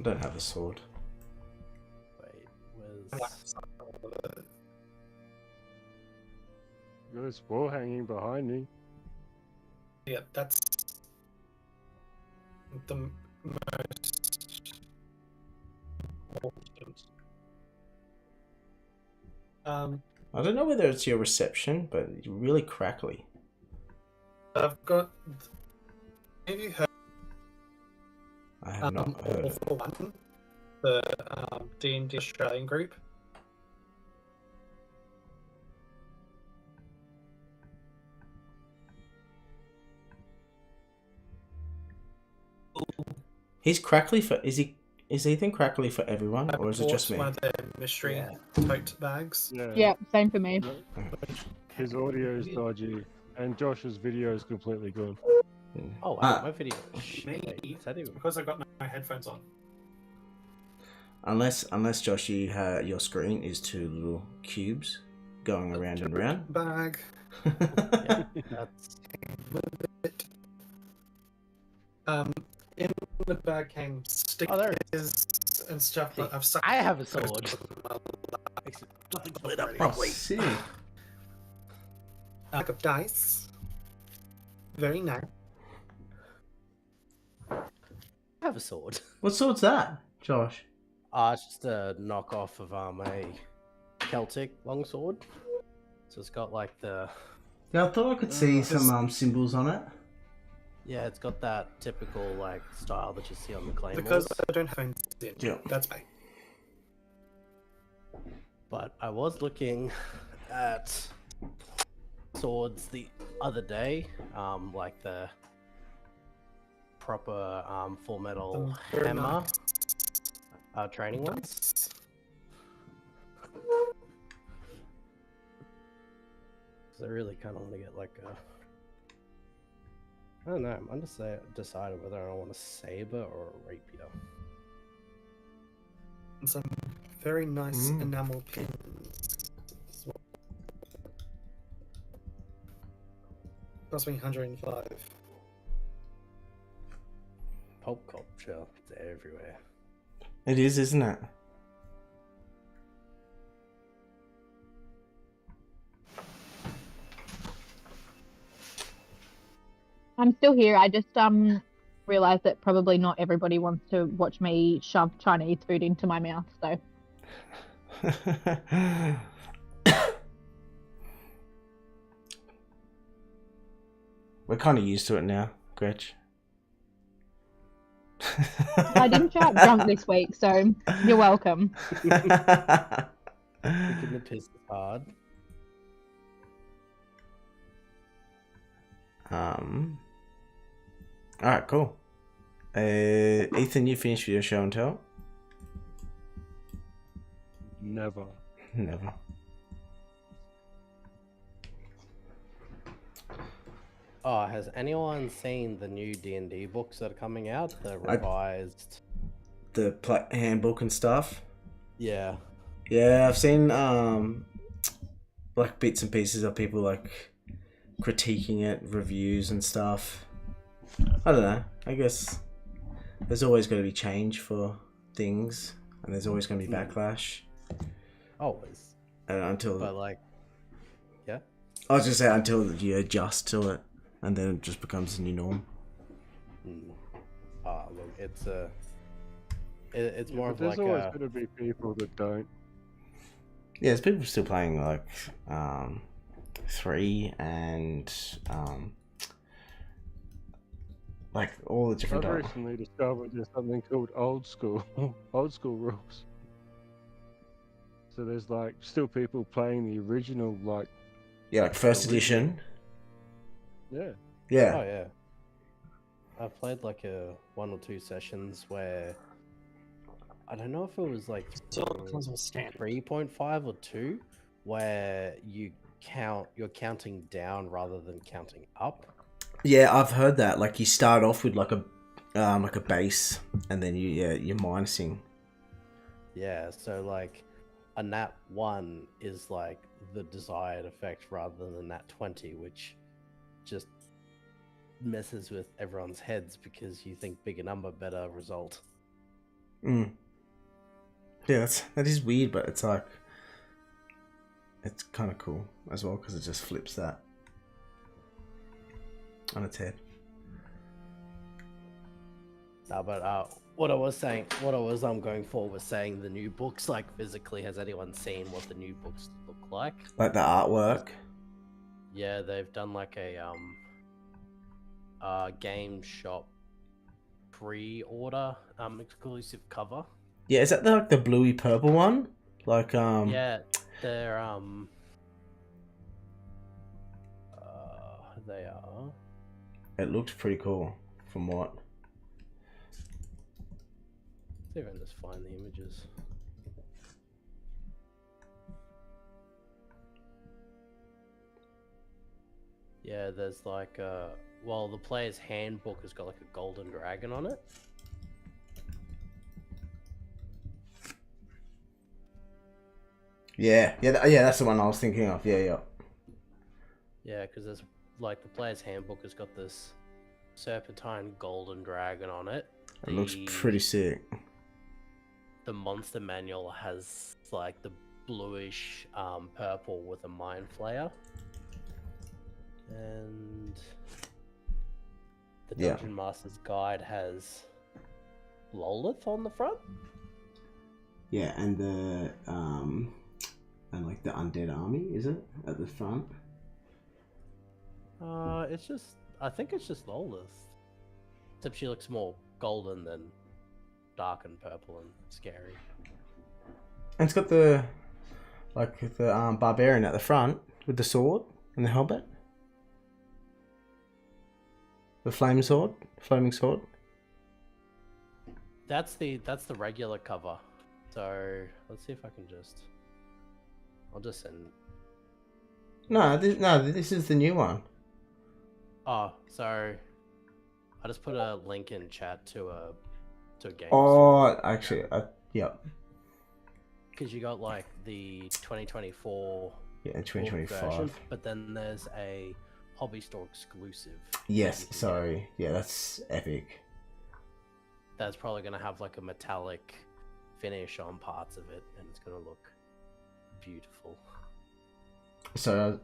I don't have a sword. Wait, where's... There's a bow hanging behind me. Yeah, that's the most important. I don't know whether it's your reception, but you're really crackly. I've got. Have you heard? I have not heard it. For one, the D&D Australian group. He's crackly for is Ethan crackly for everyone, I or is it just me? bought one of their mystery tote bags. Yeah, same for me. His audio is dodgy, and Josh's video is completely good. Oh, wow, my video. Maybe Is that even... because I've got no headphones on. Unless Josh, your screen is two little cubes going around and round. Bag. Yeah, that's... In the bag came stickers there it and stuff that I've sucked. I have a sword. See. Pack of dice. Very nice. I have a sword. What sword's that, Josh? It's just a knockoff of a Celtic longsword. So it's got like the... Yeah, I thought I could see some symbols on it. Yeah, it's got that typical like style that you see on the claymores. Because I don't have any. Yeah. That's fine. But I was looking at swords the other day, like the proper full metal Very hammer nice. training ones. So I really kind of want to get like a... I don't know, I'm undecided whether I want a saber or a rapier. And some very nice enamel pins. Cost me 105. Pulp culture, it's everywhere. It is, isn't it? I'm still here. I just realized that probably not everybody wants to watch me shove Chinese food into my mouth, so We're kind of used to it now, Gretch. I didn't show up drunk this week, so you're welcome. Picking the piss is hard. Alright, cool. Ethan, you finished with your show and tell? Never. Never. Oh, has anyone seen the new D&D books that are coming out? The revised... The handbook and stuff? Yeah. Yeah, I've seen like bits and pieces of people like critiquing it, reviews and stuff. I don't know. I guess there's always going to be change for things, and there's always going to be backlash. Always. Until... But like... Yeah? I was just saying until you adjust to it, and then it just becomes the new norm. Look, it's a... It's more of there's like always a... going to be people that don't. Yeah, there's people still playing like 3 and like all the different. I've recently discovered there's something called old school rules. So there's like still people playing the original like. Yeah, like first edition. Yeah. Yeah. Oh yeah. I've played like 1 or 2 sessions where I don't know if it was like 3.5 or 2, where you're counting down rather than counting up. Yeah, I've heard that. Like you start off with like a base, and then you're minusing. Yeah, so like a nat 1 is like the desired effect rather than a nat 20, which just messes with everyone's heads because you think bigger number, better result. Mm. Yeah, that is weird, but it's like it's kind of cool as well because it just flips that on its head. No, but what I was going for was saying the new books, like physically, has anyone seen what the new books look like? Like the artwork. Yeah, they've done like a game shop pre-order exclusive cover. Yeah, is that like the bluey purple one? Like Yeah, they're they are. It looks pretty cool from what. See if I can just find the images. Yeah, there's like well, the player's handbook has got like a golden dragon on it. Yeah, that's the one I was thinking of. Yeah. Yeah, because there's like the player's handbook has got this serpentine golden dragon on it. It looks pretty sick. The monster manual has like the bluish purple with a mind flayer. And the Dungeon Master's Guide has Lolith on the front. Yeah, and the and like the undead army, is it at the front? I think it's just Lolith. Except she looks more golden than dark and purple and scary. And it's got the barbarian at the front with the sword and the helmet. The flaming sword. That's the regular cover. So let's see if I can I'll just send. No, this is the new one. Oh, so I just put a link in chat to a game. Oh, actually, yep. Because you got like the 2024. Yeah, 2025. Version, but then there's a hobby store exclusive. Yes, sorry. Yeah, that's epic. That's probably going to have like a metallic finish on parts of it, and it's going to look beautiful. So,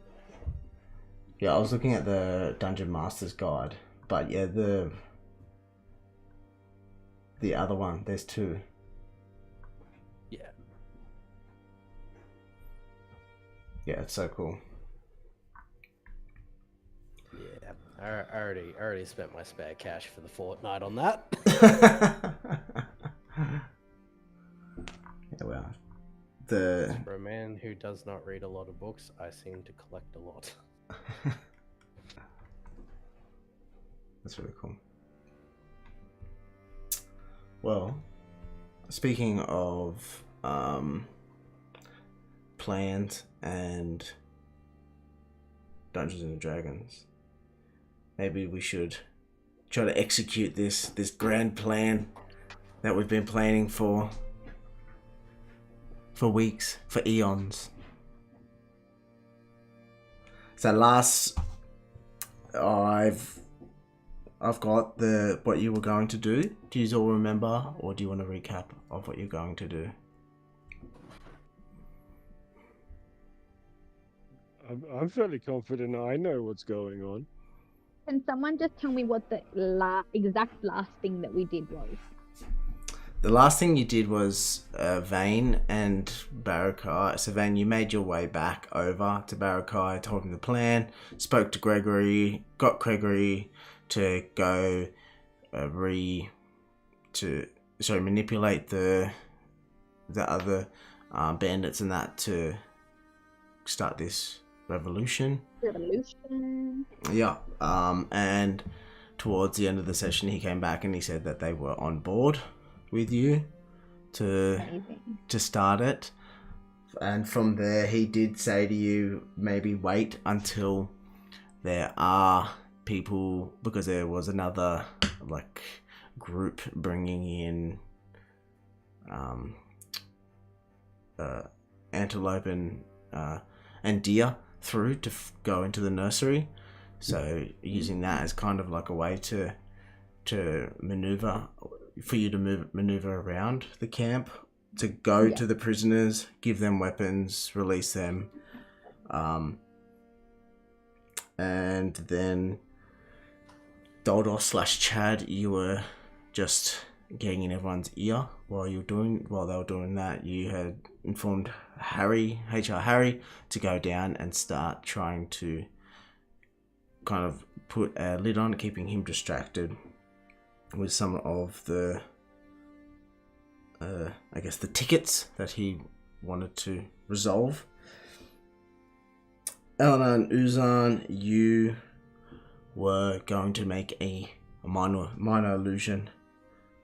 yeah, I was looking at the Dungeon Master's Guide, but yeah, the other one, there's two. Yeah. Yeah, it's so cool. Yeah, I already spent my spare cash for the fortnight on that. Yeah, well, For a man who does not read a lot of books, I seem to collect a lot. That's really cool. Well, speaking of plans and Dungeons and Dragons, maybe we should try to execute this grand plan that we've been planning for weeks, for eons. So I've got what you were going to do. Do you all remember, or do you want a recap of what you're going to do? I'm fairly confident I know what's going on. Can someone just tell me what the exact last thing that we did was? The last thing you did was Vane and Barakai. So Vane, you made your way back over to Barakai, told him the plan, spoke to Gregory, got Gregory to go manipulate the other bandits and that to start this revolution. Yeah. And towards the end of the session, he came back and he said that they were on board with you to start it. And from there, he did say to you, maybe wait until there are people, because there was another like group bringing in antelope and deer through to go into the nursery. So using that as kind of like a way to maneuver for you to maneuver around the camp, to go to the prisoners, give them weapons, release them, and then Doldos/Chad, you were just getting in everyone's ear while they were doing that. You had informed HR Harry, to go down and start trying to kind of put a lid on, keeping him distracted with some of the I guess the tickets that he wanted to resolve. Elena and Uzan, you were going to make a minor illusion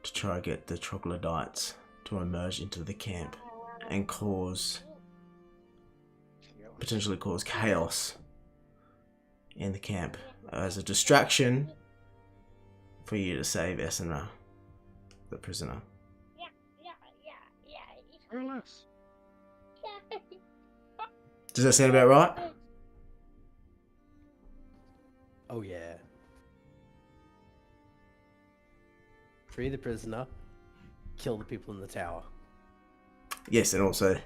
to try to get the troglodytes to emerge into the camp and potentially cause chaos in the camp as a distraction for you to save Esinra, the prisoner. Relax. Does that sound about right? Oh yeah. Free the prisoner, kill the people in the tower. Yes, and also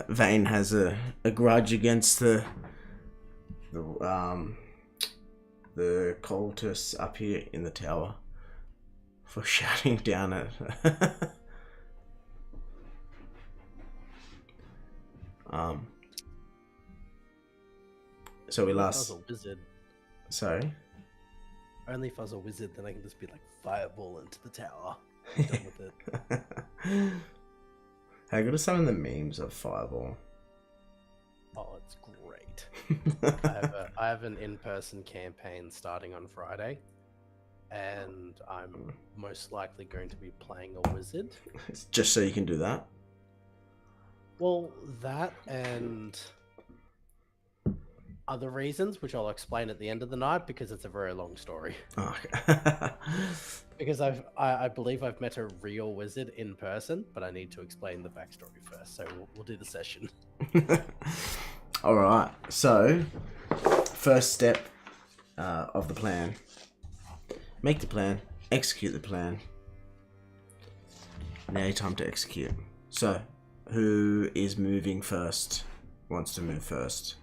Vane has a grudge against the cultists up here in the tower for shouting down at so we last. If I was a wizard, Sorry. only if I was a wizard, then I can just be like fireball into the tower. I'm done with it. How good are some of the memes of Fireball? Oh, it's great. I have an in-person campaign starting on Friday, and I'm most likely going to be playing a wizard. It's just so you can do that. Well, that and other reasons, which I'll explain at the end of the night because it's a very long story. Oh, okay. Because I believe I've met a real wizard in person, but I need to explain the backstory first. So we'll do the session. All right. So, first step of the plan: make the plan, execute the plan. Now your time to execute. So, who is moving first? Wants to move first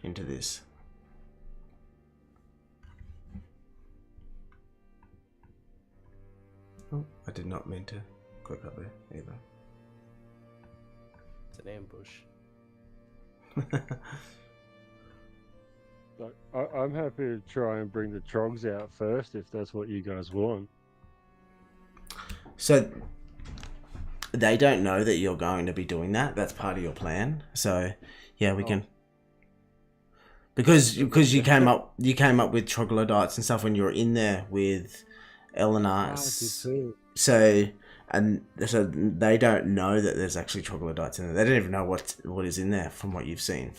into this? Oh, I did not mean to click up there either. It's an ambush. Like, I'm happy to try and bring the trogs out first if that's what you guys want. So they don't know that you're going to be doing that. That's part of your plan. So yeah, we can. Because you came up with troglodytes and stuff when you were in there with Eleanor. So they don't know that there's actually troglodytes in there. They don't even know what is in there from what you've seen.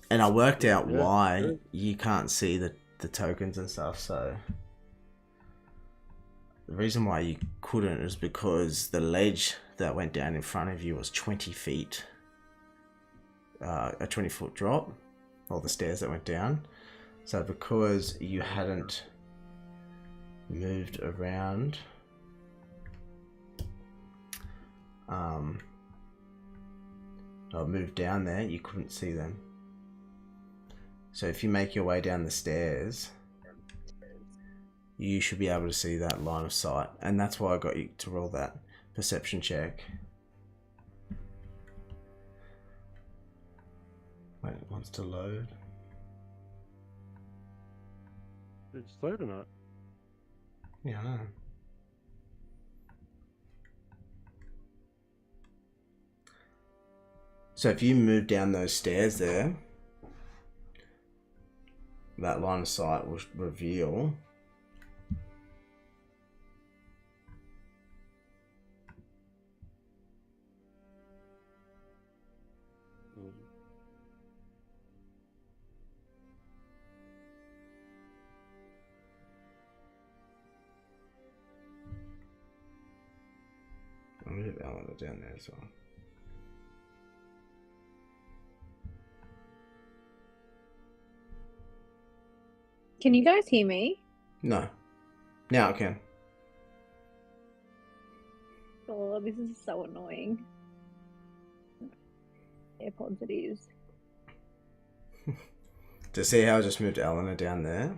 And I worked out why you can't see the tokens and stuff. So the reason why you couldn't is because the ledge that went down in front of you was 20 feet. A 20-foot drop. All the stairs that went down. So because you hadn't moved around, or moved down there, you couldn't see them. So if you make your way down the stairs, you should be able to see that line of sight, and that's why I got you to roll that perception check. Wait, it wants to load. It's slow or not? Yeah, I know. So if you move down those stairs there, that line of sight will reveal I'll move Eleanor down there as well. Can you guys hear me? No. Now I can. Oh, this is so annoying. AirPods it is. To see how I just moved Eleanor down there.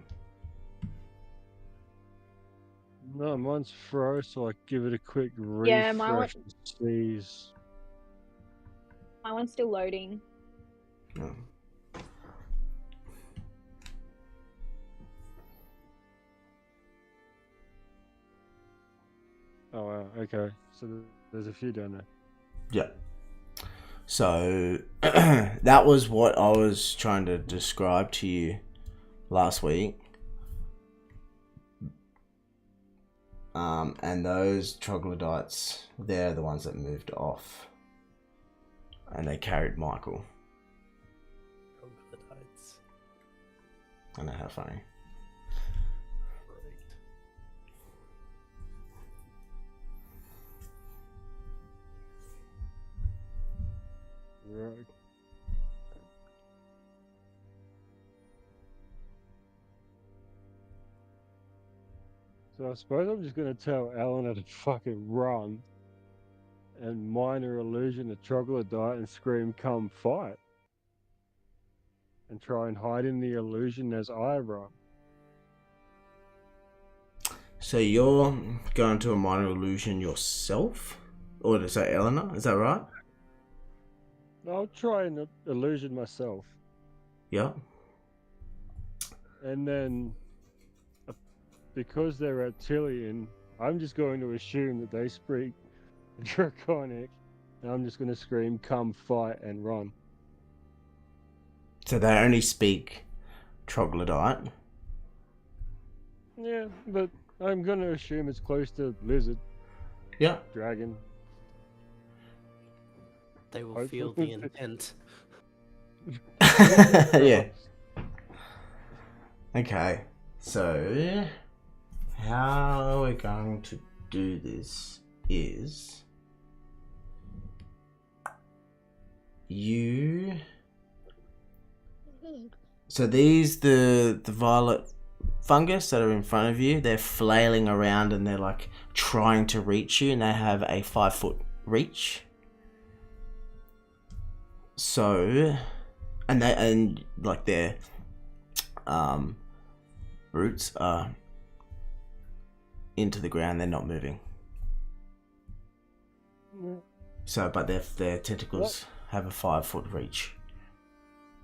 No, mine's froze, so I give it a quick Yeah, refresh and sneeze. My one's still loading. Oh. Oh wow, okay. So there's a few down there. Yeah. So that was what I was trying to describe to you last week. And those troglodytes, they're the ones that moved off. And they carried Michael. Troglodytes. I know how funny. Great. Right. So I suppose I'm just gonna tell Eleanor to fucking run and minor illusion a troglodyte and scream come fight. And try and hide in the illusion as I run. So you're going to a minor illusion yourself? Or to say Eleanor, is that right? I'll try and illusion myself. Yeah. And then, because they're reptilian, I'm just going to assume that they speak draconic, and I'm just going to scream, come fight, and run. So they only speak troglodyte. Yeah, but I'm going to assume it's close to lizard, Yeah. dragon. They will feel the intent. Yeah. Okay. So how we're going to do this is you. So these the violet fungus that are in front of you, they're flailing around and they're like trying to reach you, and they have a 5-foot reach. So, and like their roots are into the ground, they're not moving. So, but their tentacles have a 5-foot reach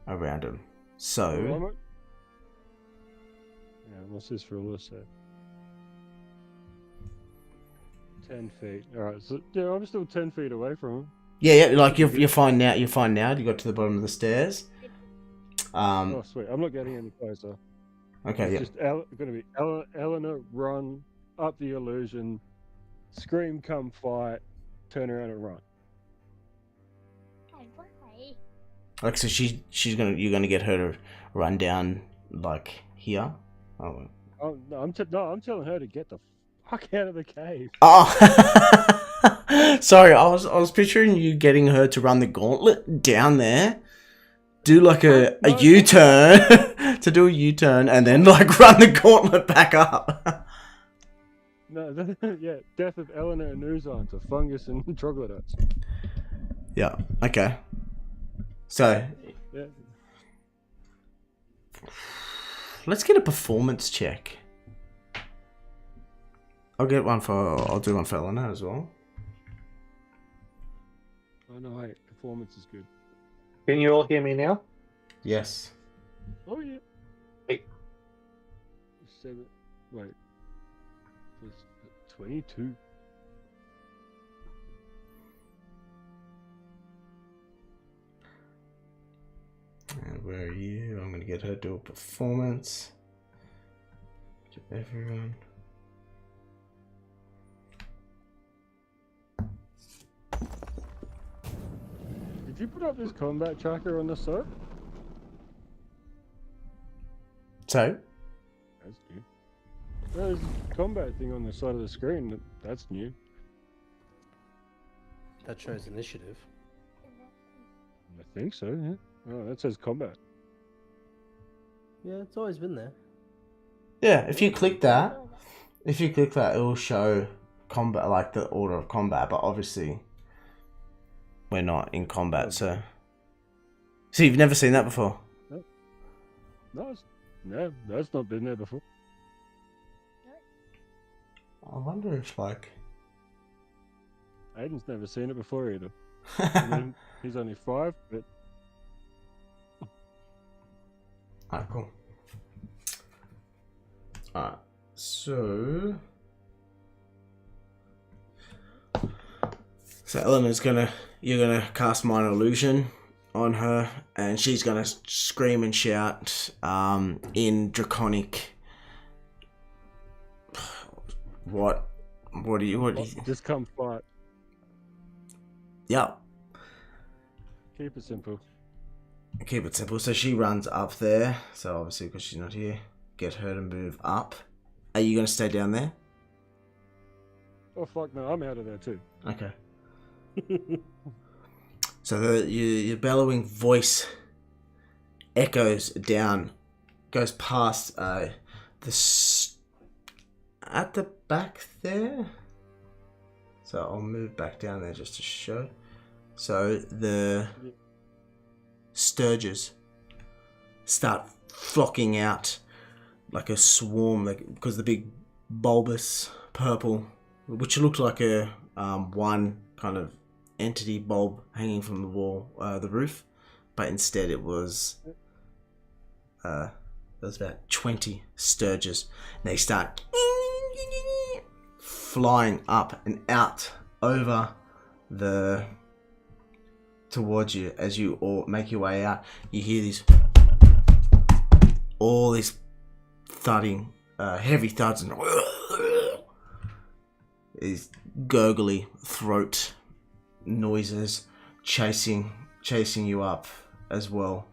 around them. So, yeah, what's this for a little set? 10 feet. Alright, so yeah, I'm still 10 feet away from him. yeah, like you're fine now. You're fine now. You got to the bottom of the stairs. Oh, sweet. I'm not getting any closer. Okay, yeah. It's just going to be Eleanor run up the illusion, scream, come fight, turn around and run. Like, so you're gonna get her to run down like here. Oh. Oh no, I'm telling her to get the fuck out of the cave. Oh. Sorry, I was picturing you getting her to run the gauntlet down there, do like a U-turn, to do a U-turn, and then like run the gauntlet back up. No, yeah, death of Eleanor and Nuzan to fungus and troglodytes. Yeah. Okay. So Yeah. let's get a performance check. I'll do one for Eleanor as well. Oh no, wait, performance is good. Can you all hear me now? Yes. Oh yeah. Hey. 7. Wait. 22. And where are you? I'm gonna get her to do a performance. To everyone. Did you put up this combat tracker on the site? So? That's new. There's a combat thing on the side of the screen. That's new. That shows initiative. I think so, yeah. Oh, that says combat. Yeah, it's always been there. Yeah, if you click that, If you click that, it will show combat, like the order of combat, but obviously we're not in combat, so you've never seen that before? No, that's not been there before. I wonder if like Aiden's never seen it before either. I mean, he's only 5, but alright, cool. Alright, so Eleanor's you're gonna cast Minor Illusion on her, and she's gonna scream and shout in Draconic. What do you just come fight. Yep. Keep it simple. Keep it simple. So she runs up there. So obviously, because she's not here, get her to move up. Are you going to stay down there? Oh fuck no, I'm out of there too. Okay. So your bellowing voice echoes down, goes past at the back there. So I'll move back down there just to show. So the Sturges start flocking out like a swarm, because the big bulbous purple, which looked like a one kind of entity bulb hanging from the wall, the roof, but instead it was there was about 20 Sturges, and they start flying up and out over towards you. As you all make your way out, you hear all these thudding, heavy thuds, and these gurgly throat noises chasing you up as well.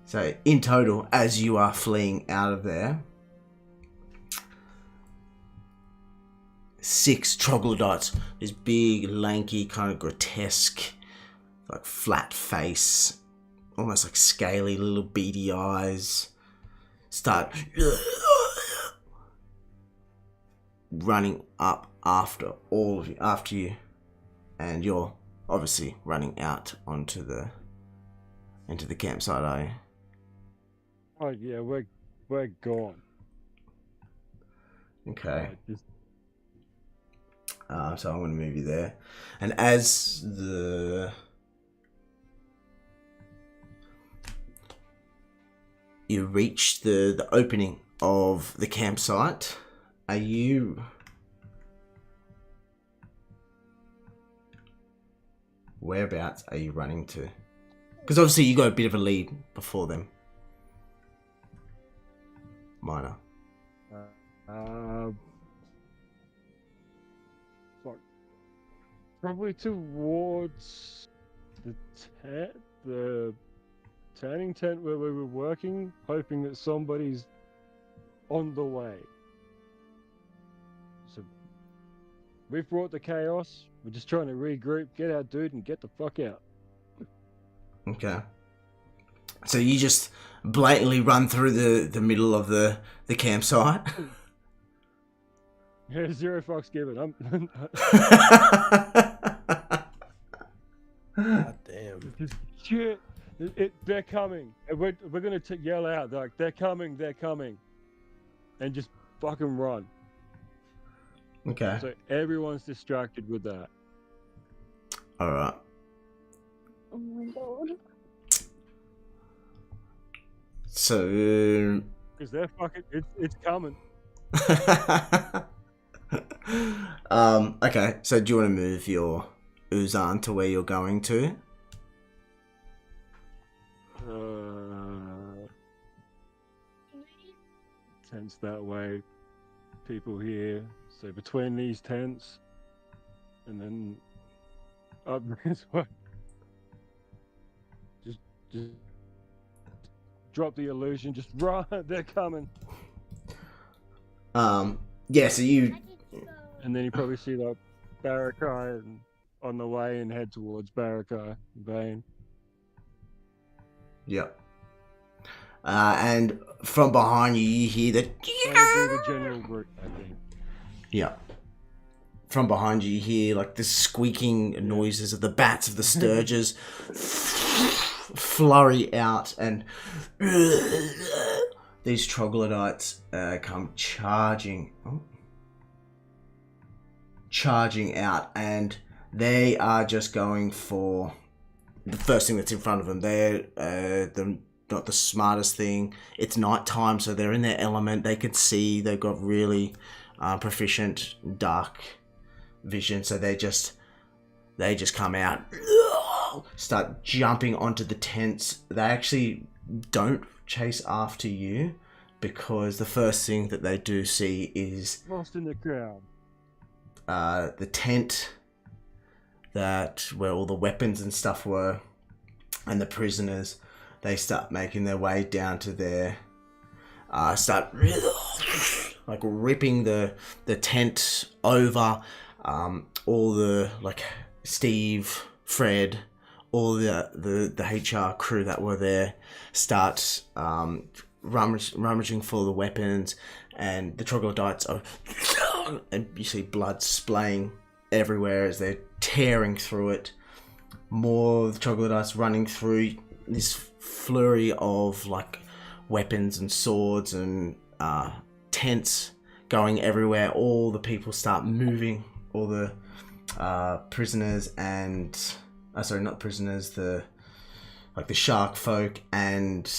So in total, as you are fleeing out of there, 6 troglodytes, this big, lanky, kind of grotesque, like flat face, almost like scaly little beady eyes, start running up after all of you, after you, and you're obviously running out into the campsite, are you? Oh yeah, we're gone. Okay. So I'm going to move you there, and as you reach the opening of the campsite, whereabouts are you running to? Because obviously you got a bit of a lead before them. Minor. Probably towards the tanning tent where we were working, hoping that somebody's on the way. So we've brought the chaos. We're just trying to regroup, get our dude, and get the fuck out. Okay. So you just blatantly run through the middle of the campsite? Yeah, 0 fucks given. God damn. Shit. They're coming. And we're going to yell out, like, they're coming. And just fucking run. Okay. So everyone's distracted with that. Alright. Oh my god. So... Because they're fucking... It's coming. Okay, so do you want to move your Uzan to where you're going to? Tents that way, people here. So between these tents, and then up this way. Just drop the illusion. Just run. They're coming. Yeah. So you. And then you probably see like Barakai on the way and head towards Barakai Vane. Yep. and from behind you hear the... That would be the general group, I think. Yeah. From behind you hear like the squeaking noises of the bats, of the sturges flurry out, and these troglodytes come charging out, and they are just going for the first thing that's in front of them. They're not the smartest thing. It's nighttime, so they're in their element. They can see. They've got really proficient dark vision, so they just come out, start jumping onto the tents. They actually don't chase after you, because the first thing that they do see is Lost in the crowd. the tent where all the weapons and stuff were, and the prisoners. They start making their way down to their start like ripping the tent over. All the like Steve, Fred, all the HR crew that were there start rummaging for the weapons, and the troglodytes are and you see blood splaying everywhere as they're tearing through it. More of the troglodytes running through this flurry of like weapons and swords and tents going everywhere. All the people start moving. All the prisoners and not prisoners, the shark folk and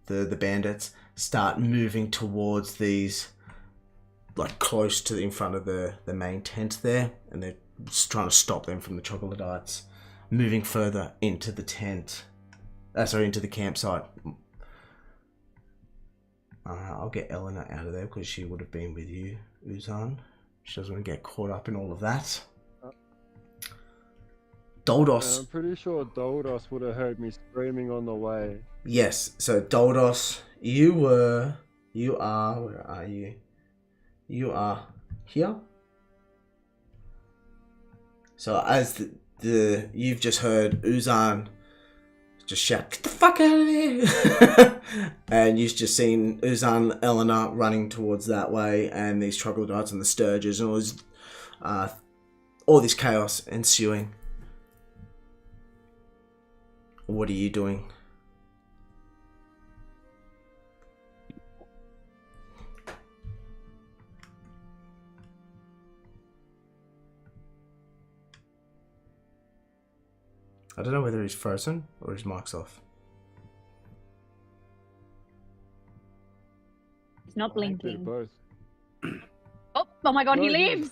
the bandits start moving towards these, like close to in front of the main tent there, and they're just trying to stop them from the troglodytes moving further into the tent. Into the campsite. I'll get Eleanor out of there because she would have been with you, Uzan. She doesn't want to get caught up in all of that. Doldos. I'm pretty sure Doldos would have heard me screaming on the way. Yes, so Doldos, where are you? You are here. So as you've just heard Uzan just shout, "Get the fuck out of here!" And you've just seen Uzan, Eleanor running towards that way, and these troglodytes and the sturges and all this chaos ensuing. What are you doing? I don't know whether he's frozen or his mic's off. It's not Bit of blinking. both. Oh my god, he No, leaves!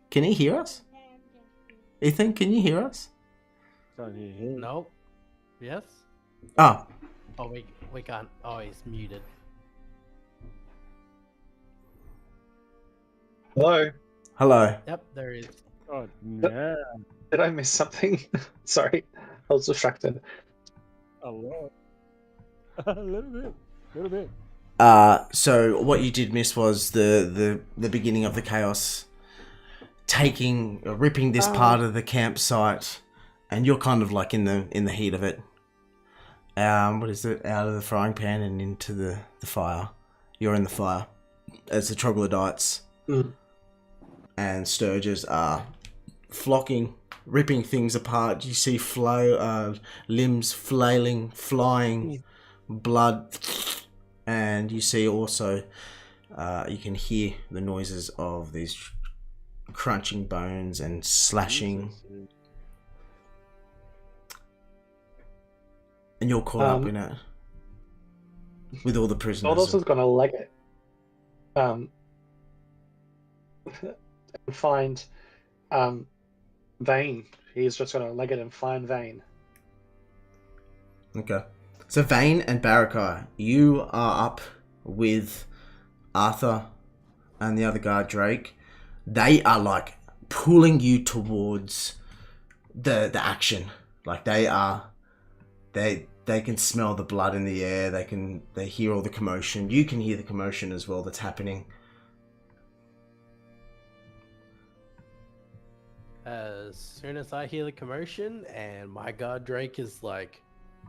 Can he hear us? Ethan, can you hear us? Can't hear him. No. Yes. Oh, Oh, we can't. Oh, he's muted. Hello. hello. Yep, there he is. Oh, no. Did I miss something? Sorry, I was distracted. A lot. A little bit. So what you did miss was the beginning of the chaos, ripping this part of the campsite, and you're kind of like in the heat of it. What is it? Out of the frying pan and into the fire. You're in the fire as the troglodytes and sturges are flocking, ripping things apart. You see limbs flailing, flying, blood, and you see also you can hear the noises of these crunching bones and slashing. Jesus. And you're caught up in it with all the prisoners. Doldos is gonna leg it. And find Vane. He's just gonna leg it and find Vane. Okay. So Vane and Barakai, you are up with Arthur and the other guy, Drake. They are like pulling you towards the action. Like they can smell the blood in the air. They hear all the commotion. You can hear the commotion as well that's happening. As soon as I hear the commotion and my guard Drake is like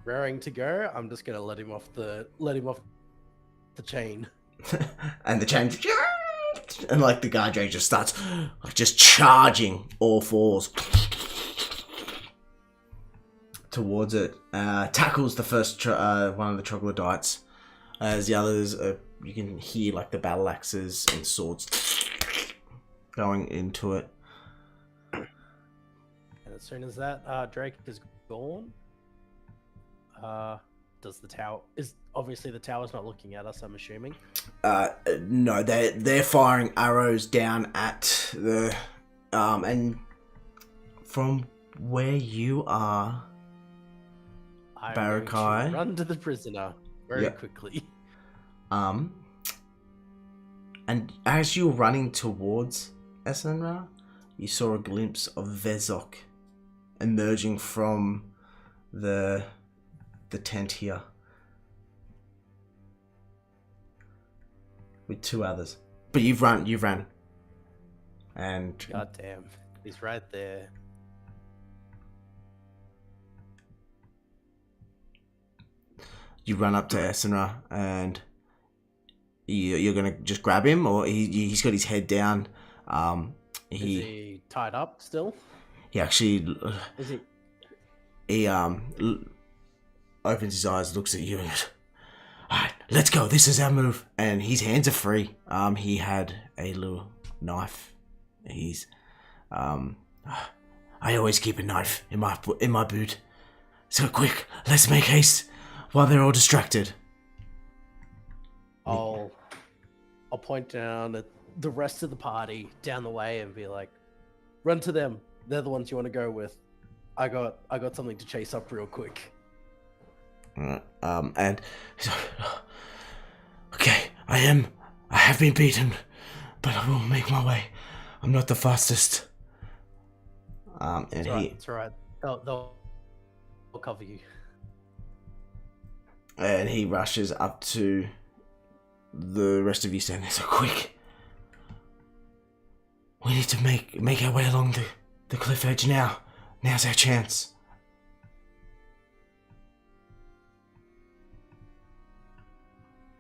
raring to go, I'm just gonna let him off the chain. And the chain, and like the guard drake just starts like just charging all fours towards it. Tackles the first one of the troglodytes. As the others, you can hear like the battle axes and swords going into it. And as soon as that Drake is gone, does the tower the tower's not looking at us, I'm assuming? No, they're firing arrows down at the and from where you are, I'm going to Barakai. run to the prisoner very Yep. quickly. And as you're running towards Esinra, you saw a glimpse of Vezok emerging from the tent here with two others. But you've run. And God damn, he's right there. you run up to Esinra and you're gonna just grab him, or he's got his head down. Is he tied up still? He actually Is he? he opens his eyes, looks at you, and goes, "Alright, let's go. This is our move." And his hands are free. He had a little knife. He's I always keep a knife in my boot. So quick, let's make haste while they're all distracted. I'll point down at the rest of the party down the way and be like, "Run to them. They're the ones you want to go with. I got something to chase up real quick." And he's like, "Okay, I have been beaten, but I will make my way. I'm not the fastest." And It's all right. They'll cover you. And he rushes up to the rest of you standing there. So quick, we need to make our way along the cliff edge now. Now's our chance.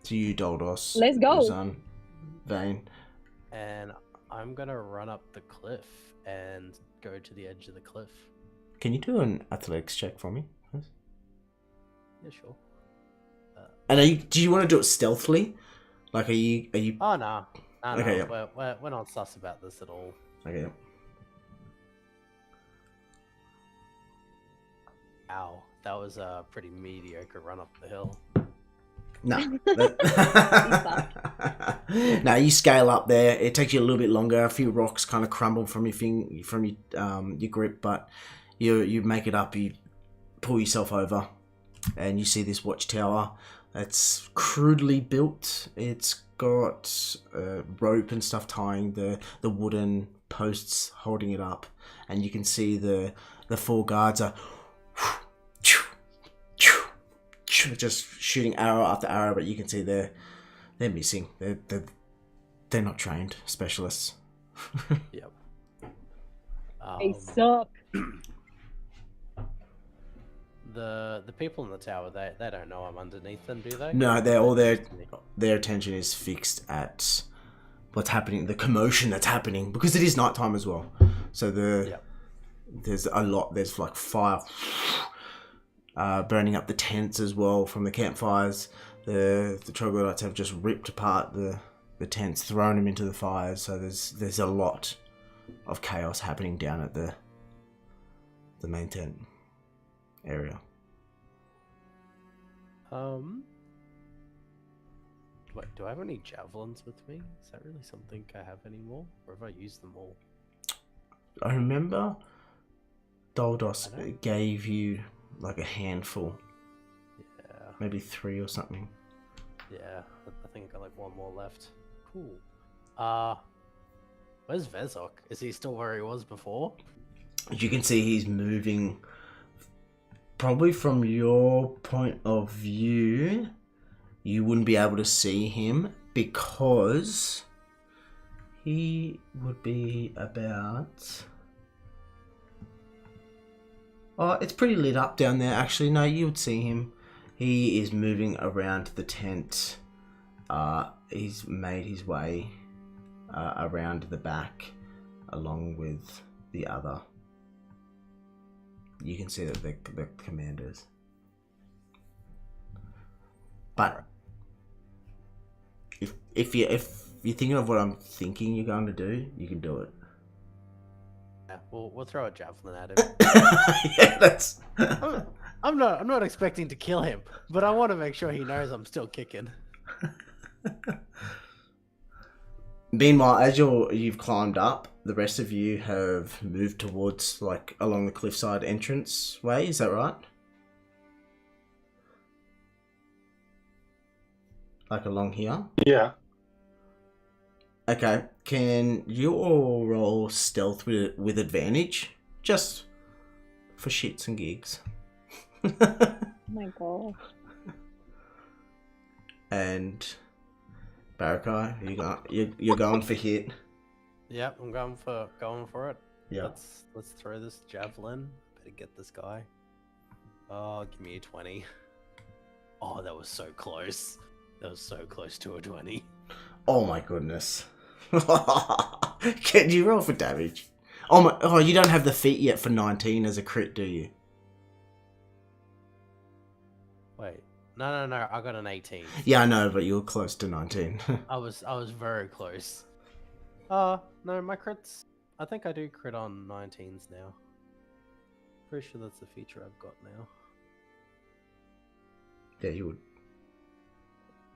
To you, Doldos. Let's go. Son, Vane. And I'm gonna run up the cliff and go to the edge of the cliff. Can you do an athletics check for me, please? Yeah, sure. And do you want to do it stealthily? Like, are you? Oh no. Okay, No, yeah. we're not sus about this at all. Okay. Ow, that was a pretty mediocre run up the hill. No. No, you scale up there. It takes you a little bit longer. A few rocks kind of crumble from your grip, but you make it up. You pull yourself over, and you see this watchtower. It's crudely built. It's got rope and stuff tying the wooden posts holding it up, and you can see the four guards are just shooting arrow after arrow, but you can see they're missing. They're not trained specialists. Yep. They suck. The people in the tower, they don't know I'm underneath them, do they? No, their attention is fixed at what's happening, the commotion that's happening, because it is nighttime as well. So there's like fire burning up the tents as well from the campfires. The troglodytes have just ripped apart the tents, thrown them into the fires. So there's a lot of chaos happening down at the main tent area. Wait, do I have any javelins with me? Is that really something I have anymore? Or have I used them all? I remember Doldos gave you like a handful. Yeah. Maybe 3 or something. Yeah, I think I got like one more left. Cool. Where's Vezok? Is he still where he was before? As you can see, he's moving. Probably from your point of view, you wouldn't be able to see him because he would be about Oh, it's pretty lit up down there. Actually, no, you would see him. He is moving around the tent. He's made his way around the back, along with the other. You can see that the commanders. But if you're thinking of what I'm thinking you're going to do, you can do it. Yeah, we'll throw a javelin at him. Yeah, that's. I'm not expecting to kill him, but I want to make sure he knows I'm still kicking. Meanwhile, as you've climbed up, the rest of you have moved towards like along the cliffside entrance way. Is that right? Like along here. Yeah. Okay. Can you all roll stealth with advantage, just for shits and gigs? Oh my god. And Barakai, you're going for hit. Yep, I'm going for it. Yeah. Let's throw this javelin. Better get this guy. Oh, give me a 20. Oh, that was so close. That was so close to a 20. Oh my goodness. Can you roll for damage? Oh, you don't have the feat yet for 19 as a crit, do you? Wait. No, I got an 18. Yeah, I know, but you're close to 19. I was very close. No, my crits. I think I do crit on 19s now. Pretty sure that's the feature I've got now. Yeah, you would.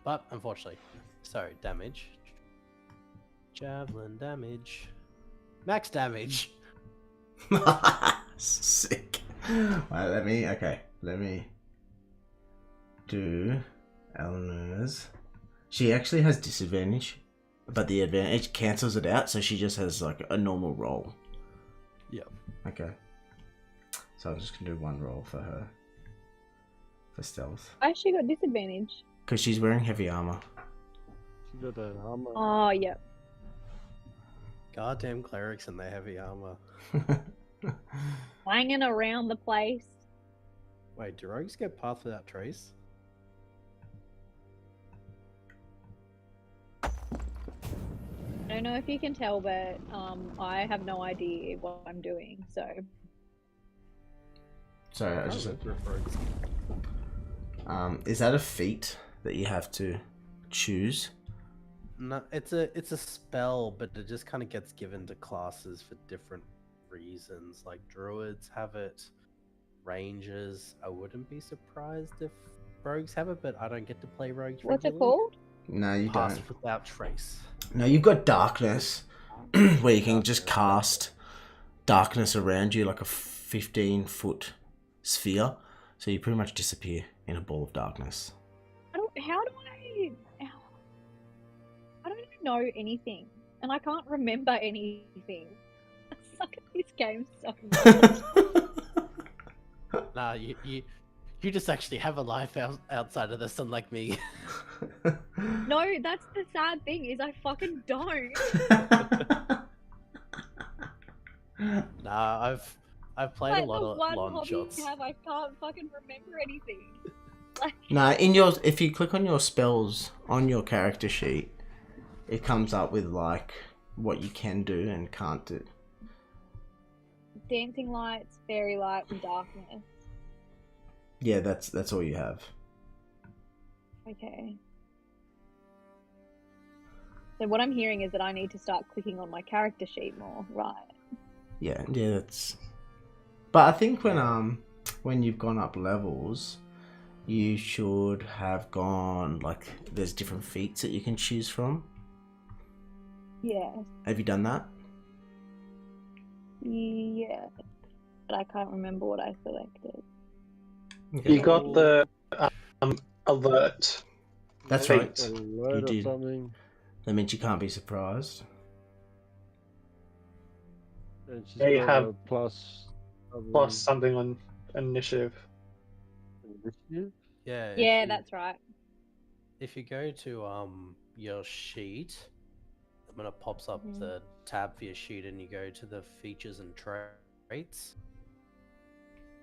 But unfortunately, so damage. Javelin damage. Max damage. Sick. Right, let me do Eleanor's. She actually has disadvantage, but the advantage cancels it out, so she just has like a normal roll. Yep. Okay. So I'm just gonna do one roll for her. For stealth. I actually got disadvantage. Because she's wearing heavy armor. She got that armor. Oh, yep. Goddamn clerics and their heavy armor. Hanging around the place. Wait, do rogues get path without trace? I don't know if you can tell, but I have no idea what I'm doing, so. Sorry, I Oh, just. that's rough rogues. Is that a feat that you have to choose? No, it's a spell, but it just kind of gets given to classes for different reasons. Like druids have it, rangers. I wouldn't be surprised if rogues have it, but I don't get to play rogues. What's it regularly. called? No, you Pass don't. without trace. No, you've got darkness, where you can just cast darkness around you like a 15-foot sphere, so you pretty much disappear in a ball of darkness. I don't even know anything, and I can't remember anything. I suck at this game so much. Nah, you just actually have a life outside of this, unlike me. No, that's the sad thing, is I fucking don't. Nah, I've played a lot the of one long hobby shots. you have, I can't fucking remember anything. No, if you click on your spells on your character sheet, it comes up with like what you can do and can't do. Dancing lights, fairy light, and darkness. Yeah, that's all you have. Okay. So what I'm hearing is that I need to start clicking on my character sheet more, right? Yeah, that's. But I think when you've gone up levels, you should have gone like there's different feats that you can choose from. Yeah. Have you done that? Yeah. But I can't remember what I selected. Okay. You got the alert. That's feat. right. Alert or did. something. That means you can't be surprised. And she's Yeah, you got have a plus something on initiative. initiative. Yeah. Yeah, that's right. If you go to your sheet, when it pops up Mhm. the tab for your sheet, and you go to the features and traits,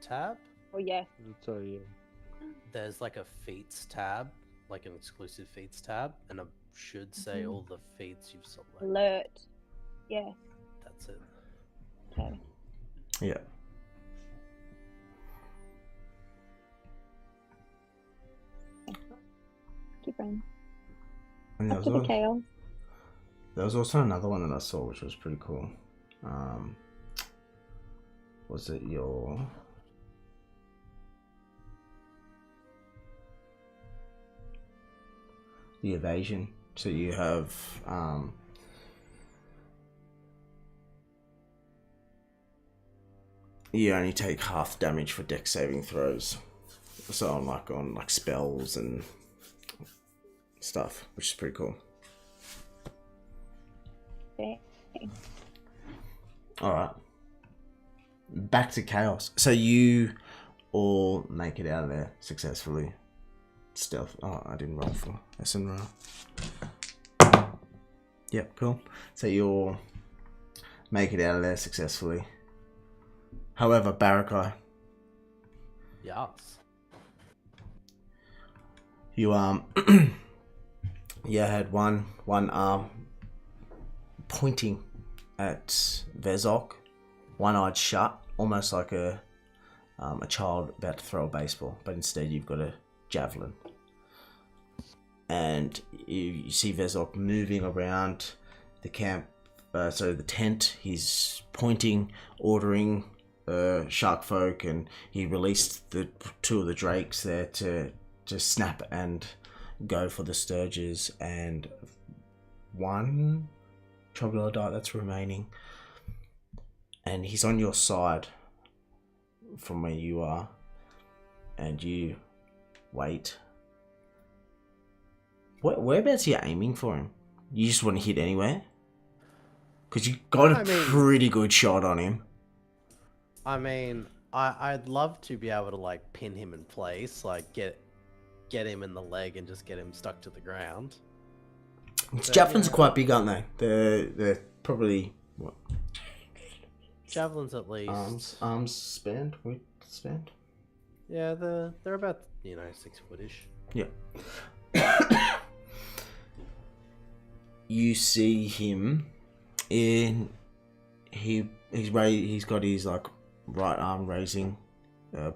tab, Oh yes. So yeah. there's like a feats tab, like an exclusive feats tab, and it should say all the feats you've selected. Alert. Yes. That's it. Okay. Yeah. Keep running. And there Up was, to the chaos. there was also another one that I saw, which was pretty cool. Was it your... the evasion? So you have... you only take half damage for dex saving throws. So on like spells and stuff, which is pretty cool. Okay. Alright. Back to chaos. So you all make it out of there successfully. Stealth. Oh, I didn't roll for Esinra. Yep, cool. So you all make it out of there successfully. However, Barakai, Yes. you you had one arm pointing at Vezok, one eye shut, almost like a child about to throw a baseball, but instead you've got a javelin. And you see Vezok moving around the camp, the tent. He's pointing, ordering shark folk, and he released the two of the drakes there to snap and go for the sturges, and one troglodyte that's remaining, and he's on your side from where you are, and you wait. Whereabouts are you aiming for him? You just want to hit anywhere? Because you got a pretty good shot on him. I mean, I'd love to be able to like pin him in place, like get him in the leg and just get him stuck to the ground. Javelins are quite big, aren't they? They're probably what? Javelins at least. Arms spanned, width spanned. Yeah, they're about 6-footish. Yeah. You see him in he's got his like right arm raising,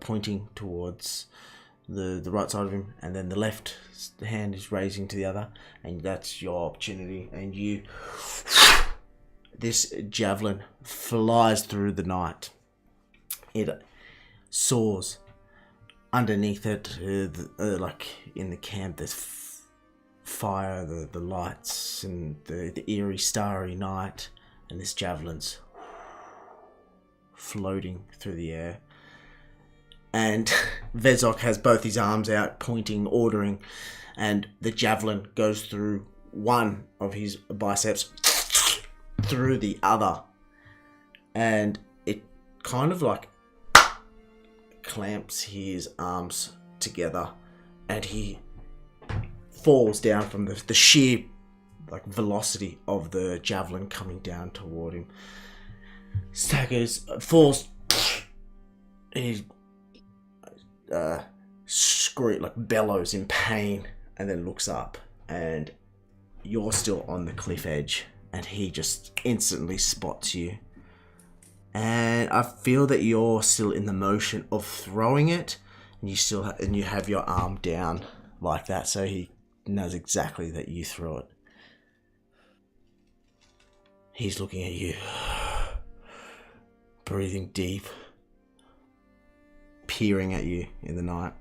pointing towards the right side of him, and then the left hand is raising to the other, and that's your opportunity. And this javelin flies through the night. It soars underneath it, like in the camp. There's fire, the lights, and the eerie starry night, and this javelin's floating through the air. And Vezok has both his arms out, pointing, ordering, and the javelin goes through one of his biceps, through the other, and it kind of like clamps his arms together, and he falls down from the sheer like velocity of the javelin coming down toward him. Staggers, falls, he bellows in pain, and then looks up, and you're still on the cliff edge, and he just instantly spots you. And I feel that you're still in the motion of throwing it, and you have your arm down like that, so he knows exactly that you threw it. He's looking at you, breathing deep, peering at you in the night.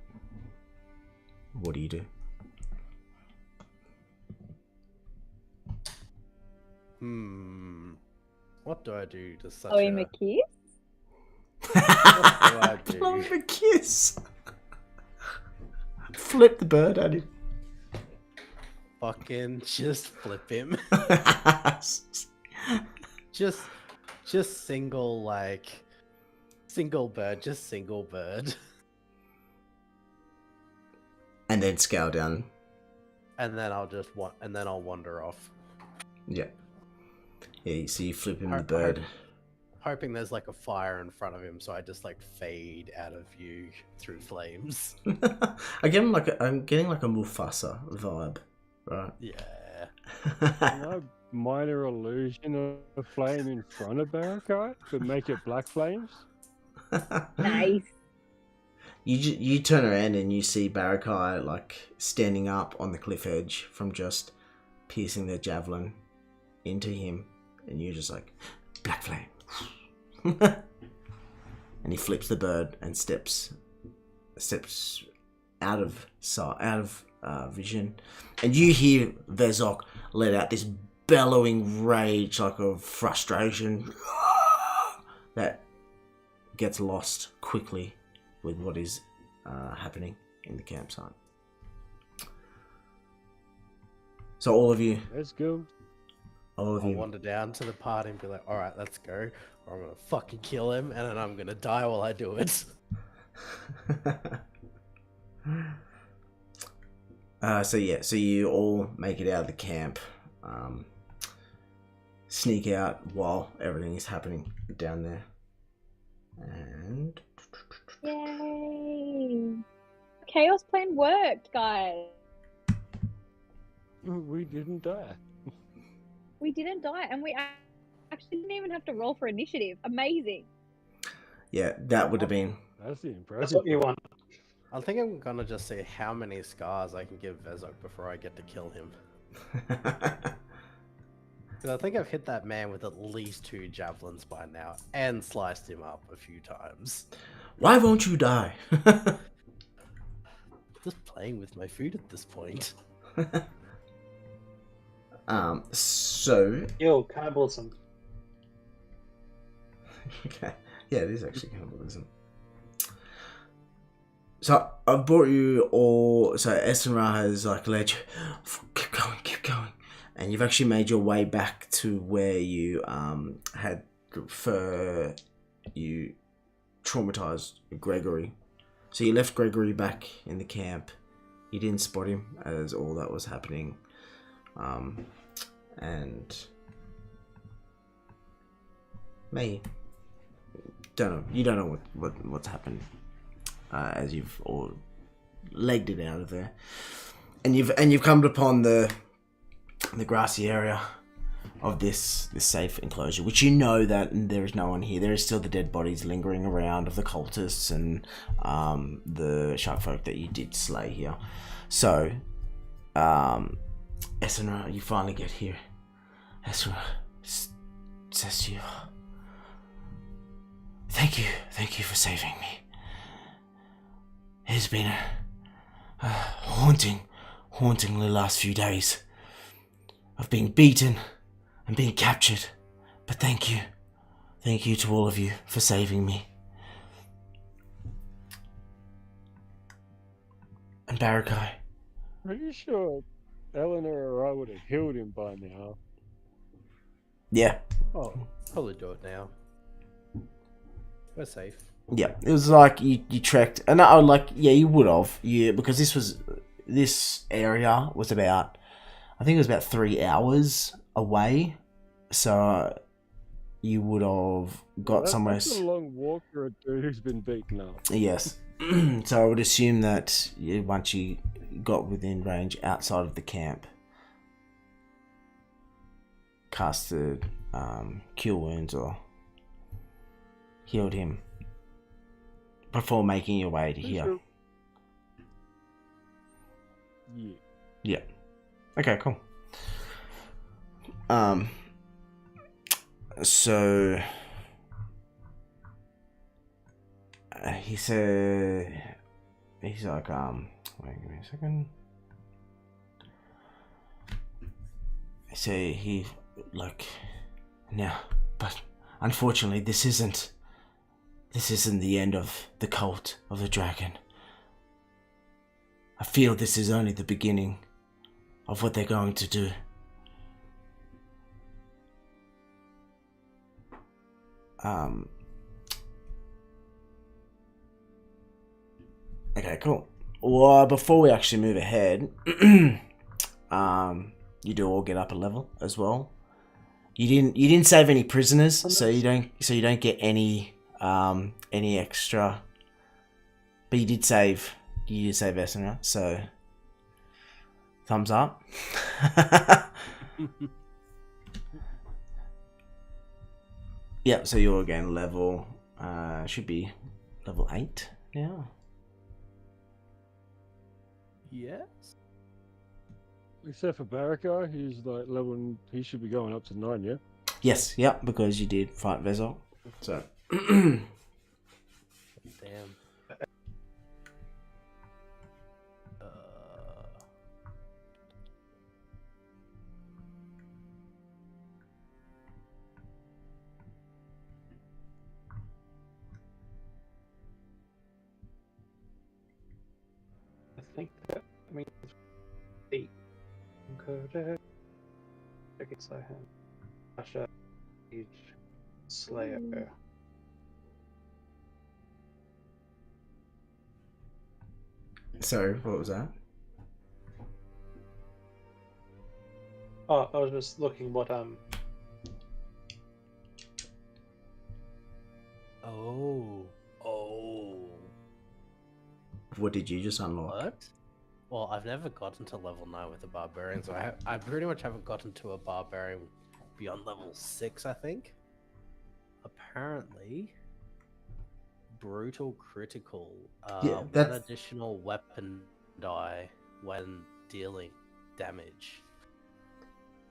What do you do? What do I do to such Blow him a kiss? What do I do? Blow him a kiss. Flip the bird at him. Fucking just flip him. just single bird, just single bird. And then scale down. And then I'll wander off. Yeah. Yeah, so you flip him the bird. hoping there's like a fire in front of him, so I just like fade out of view through flames. I'm getting like a Mufasa vibe, right? Yeah. No minor illusion of flame in front of Barakai, but make it black flames. Nice. You turn around and you see Barakai like standing up on the cliff edge from just piercing their javelin into him, and you're just like, black flame. And he flips the bird and steps out of sight, vision, and you hear Vezok let out this bellowing rage, like of frustration, that gets lost quickly with what is happening in the campsite. So all of you, Let's go. all of I'll you, wander down to the party and be like, all right, let's go. Or I'm going to fucking kill him, and then I'm going to die while I do it. so you all make it out of the camp, sneak out while everything is happening down there, and Yay! Chaos plan worked, guys. We didn't die. We didn't die, and we actually didn't even have to roll for initiative. Amazing. yeah, that would have been. That's the That's impressive. what you want. I think I'm going to just see how many scars I can give Vezok before I get to kill him. Because I think I've hit that man with at least 2 javelins by now, and sliced him up a few times. Why won't you die? Just playing with my food at this point. So Yo, cannibalism. okay, yeah, it is actually cannibalism. So I've brought you all. So Esinra has like led you. Keep going, and you've actually made your way back to where you had you traumatized Gregory. So you left Gregory back in the camp. You didn't spot him as all that was happening, and May don't know. You don't know what's happened. As you've all legged it out of there, and you've come upon the grassy area of this safe enclosure, which you know that there is no one here. There is still the dead bodies lingering around of the cultists and the shark folk that you did slay here. So, Esinra, you finally get here. Esinra says to you, thank you for saving me. It's been a hauntingly last few days of being beaten and being captured. But thank you to all of you for saving me. And Barakai. Pretty sure Eleanor or I would have healed him by now. Yeah. Oh, probably do it now. We're safe. Yeah, it was like you trekked, and I would like, yeah, you would have, yeah, because this area was about, I think it was about 3 hours away, so you would have got somewhere. That's a long walk for a dude who's been beaten up. Yes, so I would assume that once you got within range outside of the camp, casted cure wounds or healed him before making your way to here. Sure. Yeah. Yeah. Okay, cool. So he said, he's like, wait, give me a second. So he like, now, but unfortunately, this isn't the end of the cult of the dragon. I feel this is only the beginning of what they're going to do. Okay, cool. Well, before we actually move ahead, you do all get up a level as well. You didn't save any prisoners, so you don't get any extra. But you did save Esinra, so thumbs up. Yeah, so you're again level should be level 8 now. Yes. Except for Baraka, he's like level. He should be going up to 9, yeah. Yes, yep, because you did fight Vezol. So Damn. I think that means 8. Encoded. I guess I have Asha, Age, Slayer. sorry, what was that? Oh, I was just looking what Oh. What did you just unlock? What? Well, I've never gotten to level 9 with a barbarian, so I pretty much haven't gotten to a barbarian beyond level 6, I think. Apparently, brutal critical. Yeah, One that's- additional weapon die when dealing damage.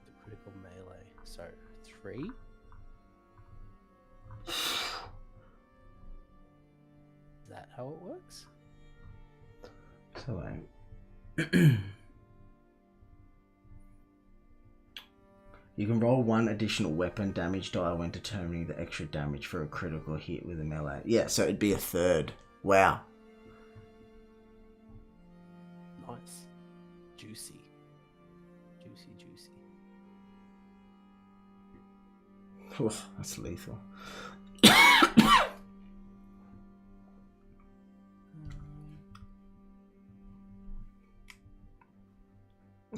The critical melee. So 3. Is that how it works? So like, you can roll 1 additional weapon damage die when determining the extra damage for a critical hit with a melee. Yeah, so it'd be a 3rd. Wow. Nice. Juicy. Juicy. Oof, that's lethal.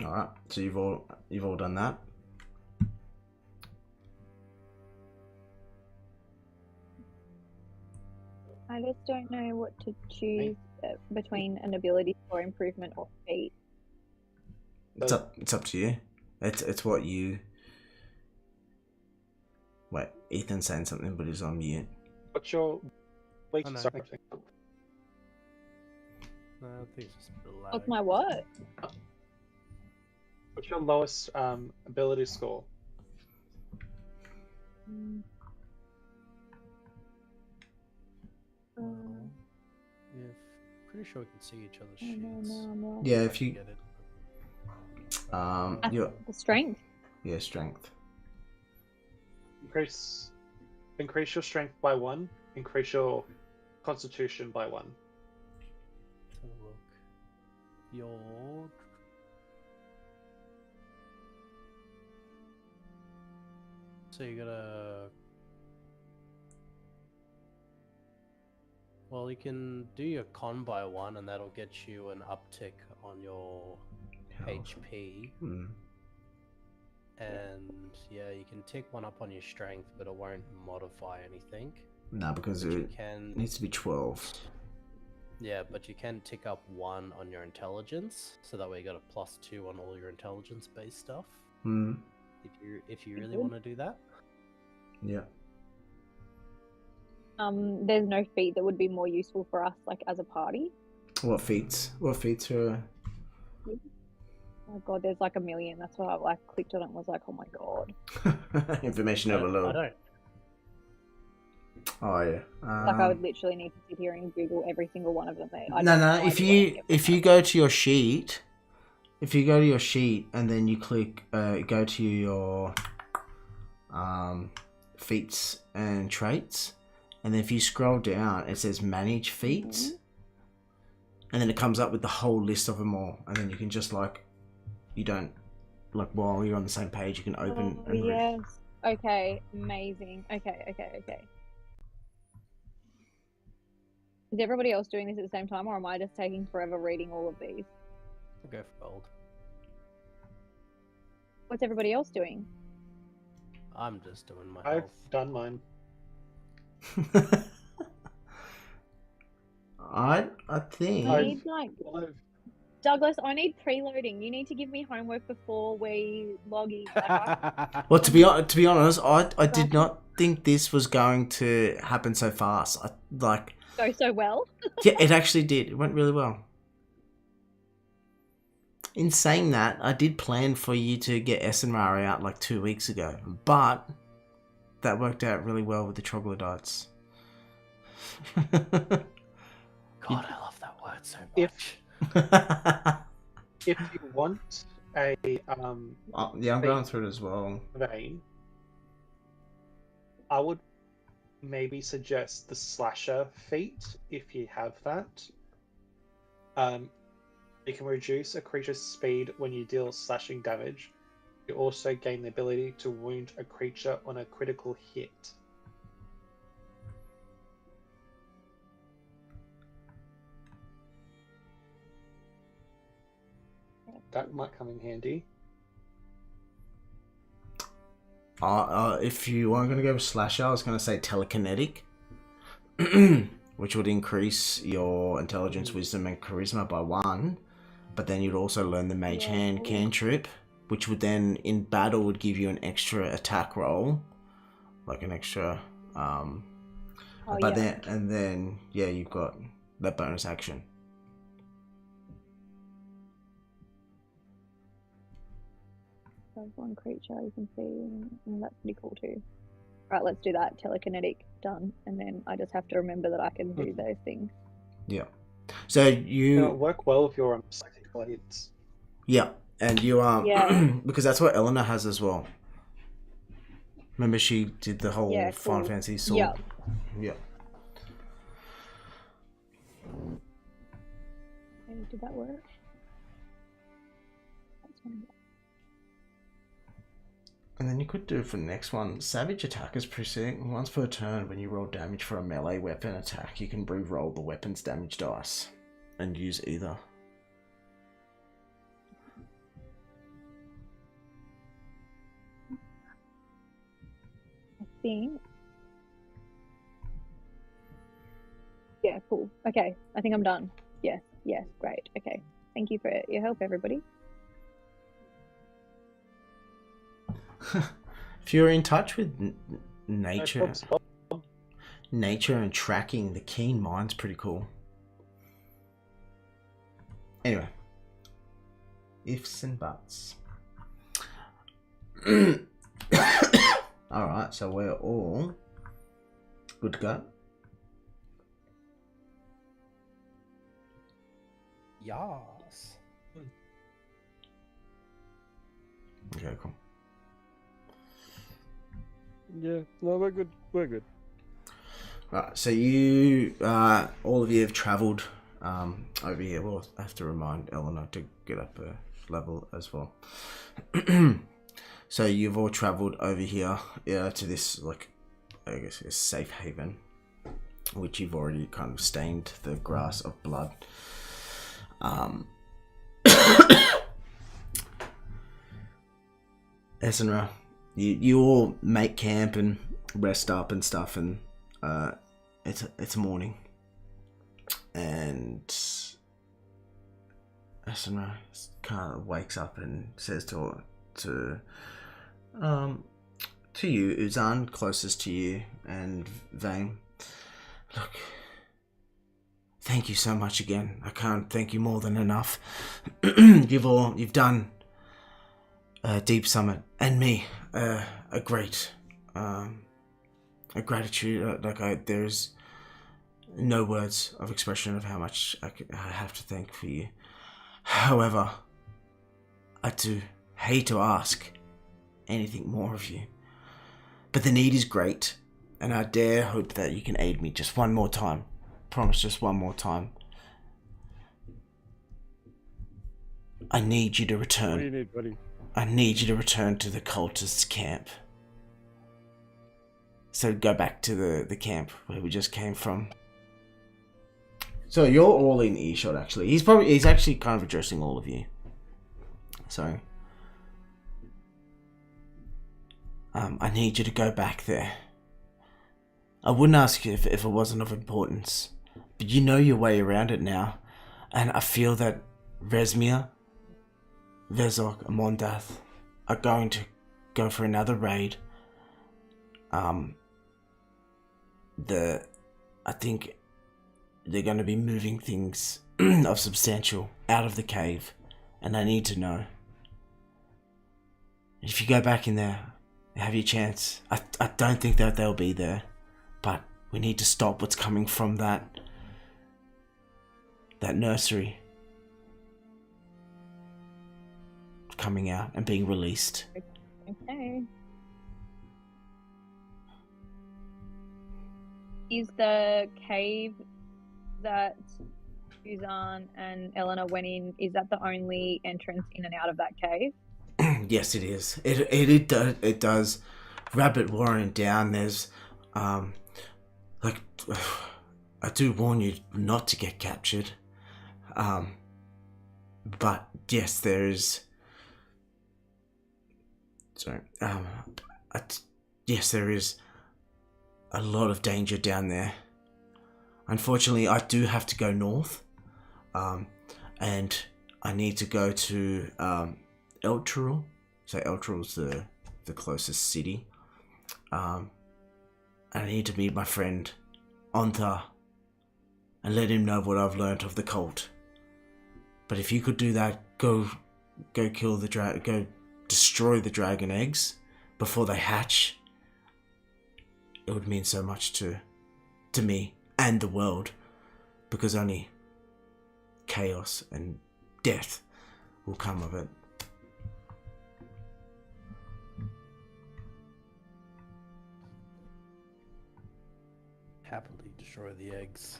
All right, so you've all done that. I just don't know what to choose between an ability score improvement or feat. It's up to you. It's what you. Wait, Ethan's saying something, but he's on mute. what's your wait? Oh, no. Sorry. No, I think it's just a bit of What's lag. my what? What's your lowest ability score? Yeah, pretty sure we can see each other's Oh, no, sheets. no, I'm wrong. Yeah, I if can you get it. you The strength. yeah, strength. Increase your strength by 1. Increase your constitution by 1. Let's have a look. Your so you gotta. Well, you can do your con by 1, and that'll get you an uptick on your HP. Mm. And yeah, you can tick 1 up on your strength, but it won't modify anything. Nah, because But you it can, needs to be 12. yeah, but you can tick up 1 on your intelligence, so that way you got a +2 on all your intelligence-based stuff. Hmm. If you really want to do that. Yeah. There's no feat that would be more useful for us, like as a party. What feats? What feats are? Oh god, there's like a million. That's why I like clicked on it and was like, oh my god. Information I overload. don't. Oh yeah. Like I would literally need to sit here and Google every single one of them. No. If you go to your sheet, and then you click go to your feats and traits, and then if you scroll down, it says manage feats, and then it comes up with the whole list of them all, and then you can just you don't while you're on the same page, you can open Oh, and read. yes. Okay, amazing. Okay. Is everybody else doing this at the same time, or am I just taking forever reading all of these? I'll go for gold. What's everybody else doing? I'm just doing my I've health. done mine. I think. I need like Well, I've- Douglas. I need preloading. You need to give me homework before we log in. Like, Well, to be honest, I did not think this was going to happen so fast. so well. Yeah, it actually did. It went really well. In saying that, I did plan for you to get Esinra out like 2 weeks ago, but that worked out really well with the troglodytes. God, I love that word so much. If you want a Yeah, I'm going through it as well. vein, I would maybe suggest the slasher feat if you have that. You can reduce a creature's speed when you deal slashing damage. You also gain the ability to wound a creature on a critical hit. That might come in handy. If you weren't going to go with slasher, I was going to say telekinetic, which would increase your intelligence, wisdom, and charisma by 1. But then you'd also learn the mage hand cantrip, which would then in battle would give you an extra attack roll, like an extra. Then you've got that bonus action. There's one creature you can see, and that's pretty cool too. Right, let's do that. Telekinetic done, and then I just have to remember that I can do those things. Yeah. So It'll work well with your psychic blades. Yeah, and you because that's what Eleanor has as well. Remember, she did the whole Final Fantasy sword. Yeah. Okay, did that work? That's fine. And then you could do for the next one, Savage Attack is pretty sick. Once per turn, when you roll damage for a melee weapon attack, you can re-roll the weapon's damage dice and use either. I think. Yeah, cool. Okay, I think I'm done. Yes, great. Okay, thank you for your help, everybody. If you're in touch with nature, No nature and tracking, the keen mind's pretty cool. Anyway, ifs and buts. Alright, so we're all good to go. Yas. Okay, cool. Yeah, no, we're good. We're good. Right, so you, all of you have travelled over here. Well, I have to remind Eleanor to get up a level as well. So you've all travelled over here to this, like, I guess, a safe haven, which you've already kind of stained the grass of blood. Esinra, you all make camp and rest up and stuff, and it's morning, and Esinra kind of wakes up and says to you, Uzan, closest to you, and Vane, look, thank you so much again. I can't thank you more than enough. You've done Deep Summit and me a great a gratitude. There's no words of expression of how much I have to thank for you. However, I do hate to ask anything more of you, but the need is great, and I dare hope that you can aid me just one more time. Promise, just one more time. I need you to return. What do you need, buddy? I need you to return to the cultists' camp. So go back to the camp where we just came from. So you're all in earshot, actually. He's actually kind of addressing all of you. So I need you to go back there. I wouldn't ask you if it wasn't of importance, but you know your way around it now, and I feel that Resmir, Vezok, and Mondath are going to go for another raid. I think they're going to be moving things of substantial out of the cave, and I need to know. If you go back in there, have your chance. I don't think that they'll be there, but we need to stop what's coming from that nursery coming out and being released. Okay. Is the cave that Suzanne and Eleanor went in, is that the only entrance in and out of that cave? Yes, it is. It does. Rabbit Warren down. There's, like, I do warn you not to get captured. But yes, there is. Sorry. Yes, there is a lot of danger down there. Unfortunately, I do have to go north, and I need to go to Elturel. So Elturel's the closest city. I need to meet my friend Ontha and let him know what I've learnt of the cult. But if you could do that, go kill the go destroy the dragon eggs before they hatch. It would mean so much to me and the world, because only chaos and death will come of it. Happily destroy the eggs.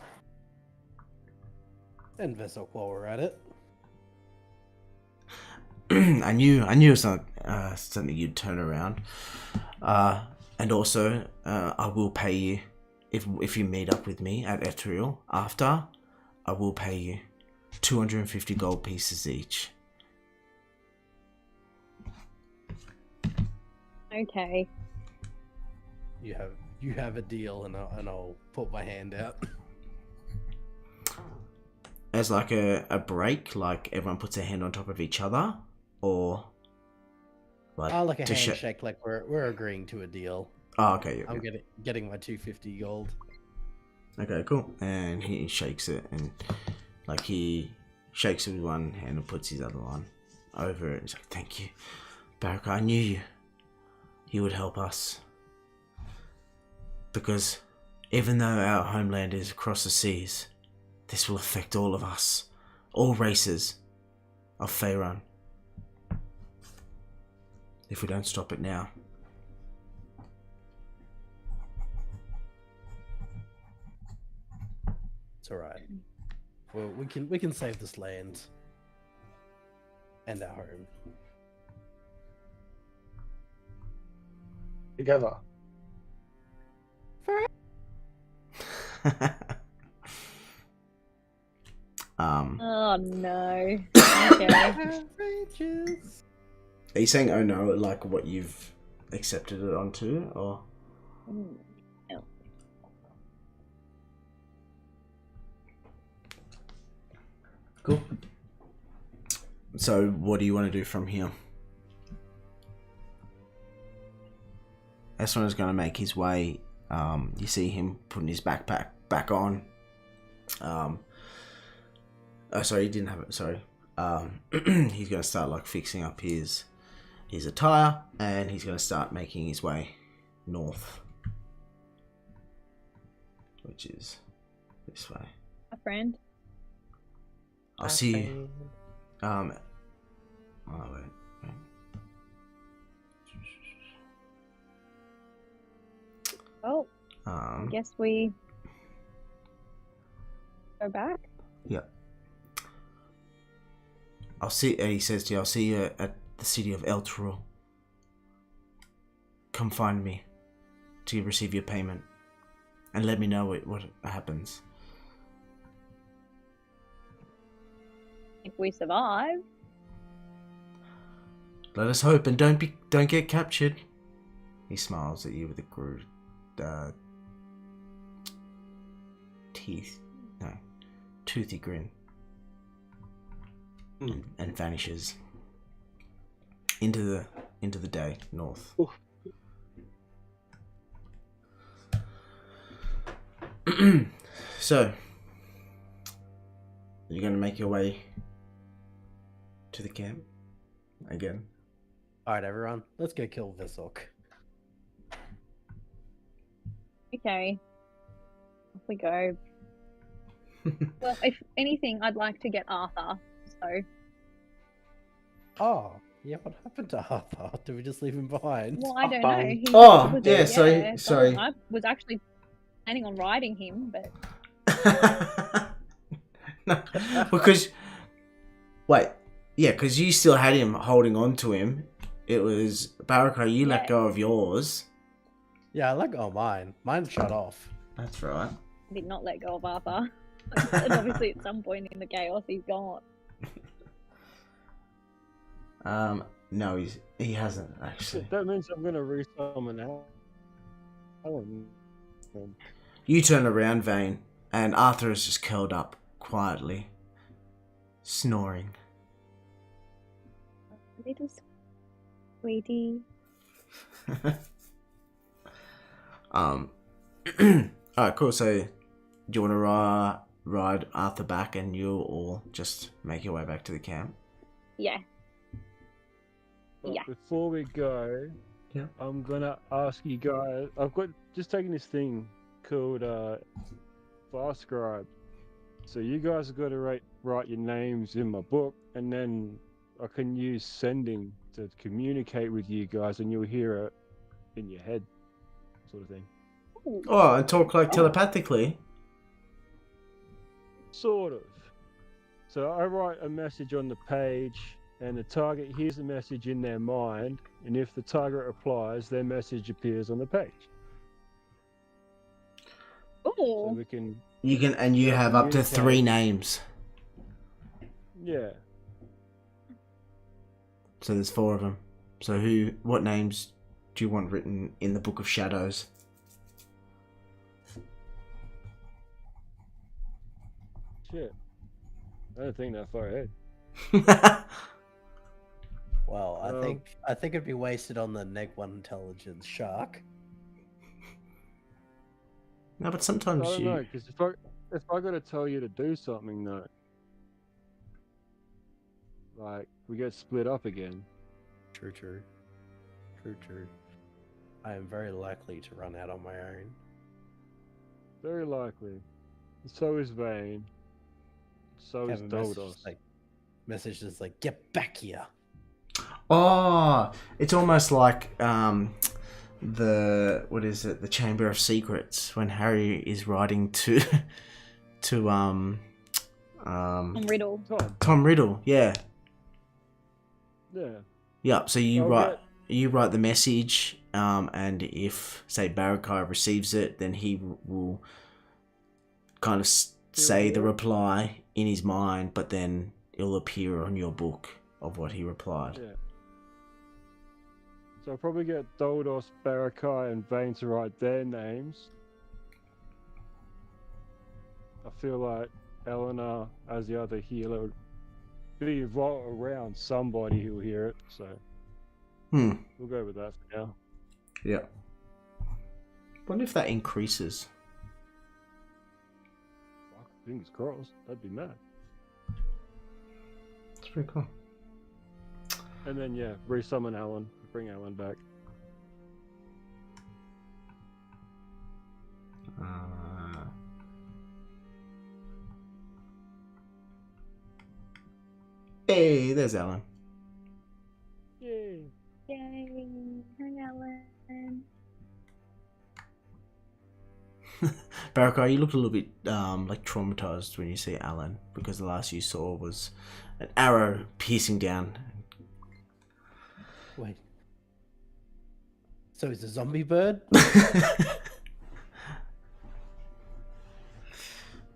And Vesok while we're at it. I knew it was not something you'd turn around. And also, I will pay you if you meet up with me at Ethereal after. I will pay you 250 gold pieces each. Okay. You have a deal, and I'll put my hand out. As like a break, like everyone puts their hand on top of each other, or like Like a to handshake, like we're agreeing to a deal. Oh, okay. I'm getting my 250 gold. Okay, cool. And he shakes it, and like he shakes it with one hand and puts his other one over it. He's like, "Thank you, Baraka. I knew you would help us, because even though our homeland is across the seas, this will affect all of us, all races of Faerun, if we don't stop it now." It's all right. Well, we can save this land and our home. Together. Oh no. Okay. Outrageous. Are you saying, "Oh no," like what you've accepted it onto, or? No. Cool. So, what do you want to do from here? Esinra's going to make his way. You see him putting his backpack back on. Oh, sorry, he didn't have it. Sorry. He's going to start like fixing up his attire, and he's going to start making his way north, which is this way. A friend. I'll see you. Oh wait. Oh, I guess we go back. Yeah. I'll see. He says to you, "I'll see you at the city of Elturel. Come find me to receive your payment, and let me know what happens." If we survive. Let us hope, and don't get captured. He smiles at you with a toothy grin, and vanishes into the day north. So, you're going to make your way to the camp again. Alright, everyone, let's go kill Visok. Okay. Off we go. Well, if anything, I'd like to get Arthur. So. Oh, yeah, what happened to Arthur? Did we just leave him behind? Well, I don't know. Fine. He Oh, was yeah, sorry. I was actually planning on riding him, but No, because because you still had him holding on to him. It was Baraka, you let Yeah. go of yours. Yeah, I let go of mine. Mine shut off. That's right. I did not let go of Arthur. And obviously, at some point in the chaos, he's gone. No, he hasn't actually. That means I'm gonna resummon Alan. You turn around, Vane, and Arthur is just curled up quietly, snoring. Little sweetie. Alright, cool. So, do you want to ride Arthur back, and you'll all just make your way back to the camp? Yeah. But Yeah. before we go, Yeah. I'm gonna ask you guys. I've got just taken this thing called Fast Scribe. So you guys have got to write your names in my book, and then I can use sending to communicate with you guys, and you'll hear it in your head, sort of thing. Ooh. Oh, and talk like telepathically. Sort of. So I write a message on the page, and the target hears the message in their mind, and if the target replies, their message appears on the page. So Ooh. we can, You can, and you have up to 3 Communicate. names. yeah. So there's 4 of them. So what names do you want written in the Book of Shadows? Shit. I don't think that far ahead. Well, I Um, think it'd be wasted on the Neg 1 intelligence shark. No, but I sometimes don't you. know, because if I got to tell you to do something, though, like we get split up again. True. I am very likely to run out on my own. Very likely. So is Vane. So is Have a Doldos. message that's like, get back here. Oh, it's almost like the Chamber of Secrets when Harry is writing to Riddle. Tom Riddle. Yeah. Yeah. Yep. So you I'll write the message, and if say Barakai receives it, then he will kind of say the hear it? reply in his mind, but then it'll appear on your book of what he replied. Yeah. So I'll probably get Doldos, Barakai, and Vane to write their names. I feel like Eleanor, as the other healer, would be around somebody who'll hear it, so we'll go with that for now. Yeah. Wonder if that increases. Fuck, fingers crossed. That'd be mad. It's pretty cool. And then, yeah, resummon Alan. Bring Alan back. Hey, there's Alan. Yay. Yay. Hi, Alan. Barakai, you look a little bit like traumatized when you see Alan, because the last you saw was an arrow piercing down. Wait. So he's a zombie bird?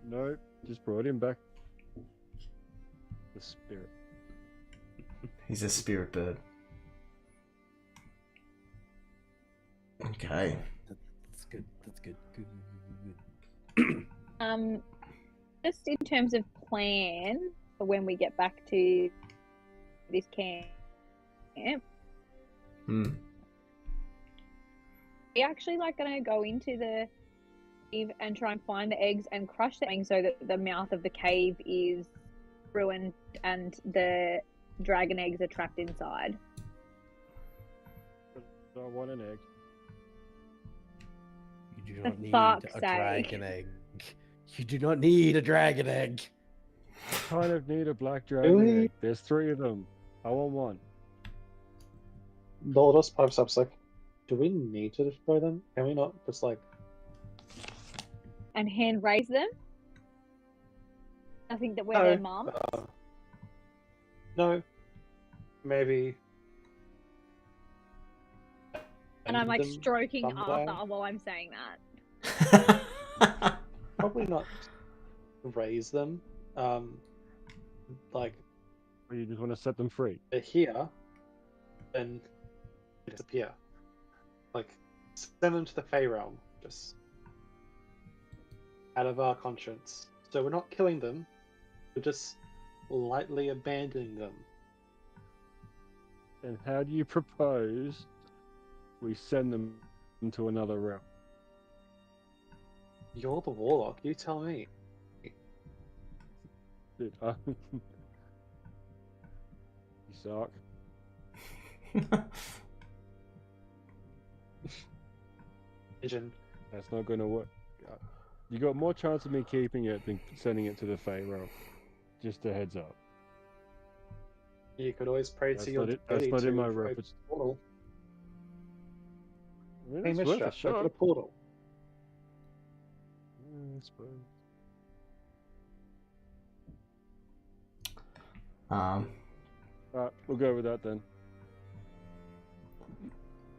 Nope, just brought him back. The spirit. He's a spirit bird. Okay. That's good. That's good. Good. Just in terms of plan for when we get back to this camp, Hmm. we actually like going to go into the cave and try and find the eggs and crush the eggs so that the mouth of the cave is ruined and the dragon eggs are trapped inside. I want an egg. You do For not need fuck's a sake. dragon egg. You do not need a dragon egg. I kind of need a black dragon Really? egg. There's 3 of them. I want one. Doldos pipes up like, do we need to destroy them? Can we not just like And hand raise them? I think that we're their mum. no. Maybe. And I'm like them stroking somewhere? Arthur while I'm saying that. Probably not raise them. Like Or you just want to set them free? they're here, then they disappear. Like send them to the Fey realm, just out of our conscience. So we're not killing them, we're just lightly abandoning them. And how do you propose we send them into another realm? You're the warlock, you tell me. Dude, you suck. Vision. That's not going to work. You got more chance of me keeping it than sending it to the Fey realm. Just a heads up. You could always pray That's to your not it. That's deity not to in my open reference. a portal. I mean, Hey, it's worth a Mistress, open shot. a portal. I suppose. Alright, we'll go with that then.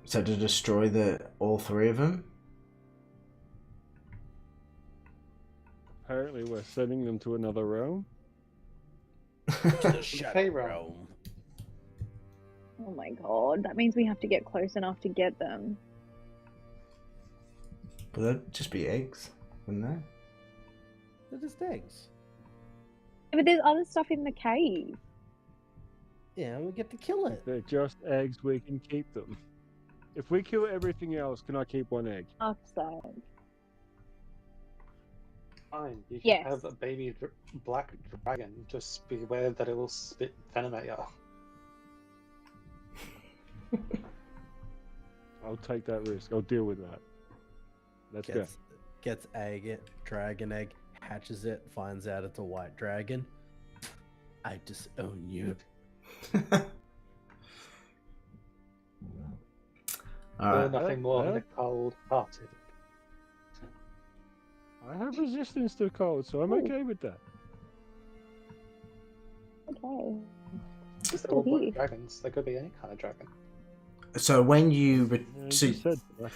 So to destroy all 3 of them? Apparently we're sending them to another realm. The Fey shadow realm. realm. Oh my god, that means we have to get close enough to get them. But that'd just be eggs, wouldn't they? They're just eggs. Yeah, but there's other stuff in the cave. Yeah, we get to kill it. They're just eggs, we can keep them. If we kill everything else, can I keep 1 egg? Fuck's sake. Fine, you can Yes. have a baby black dragon. Just be aware that it will spit venom at you. I'll take that risk. I'll deal with that. Let's go. Gets dragon egg, hatches it, finds out it's a white dragon. I disown you. Alright. Nothing more than a cold hearted. I have resistance to cold, so I'm okay with that. Okay. They're all Here. black dragons. They could be any kind of dragon. So when you... Yeah, you so just said that.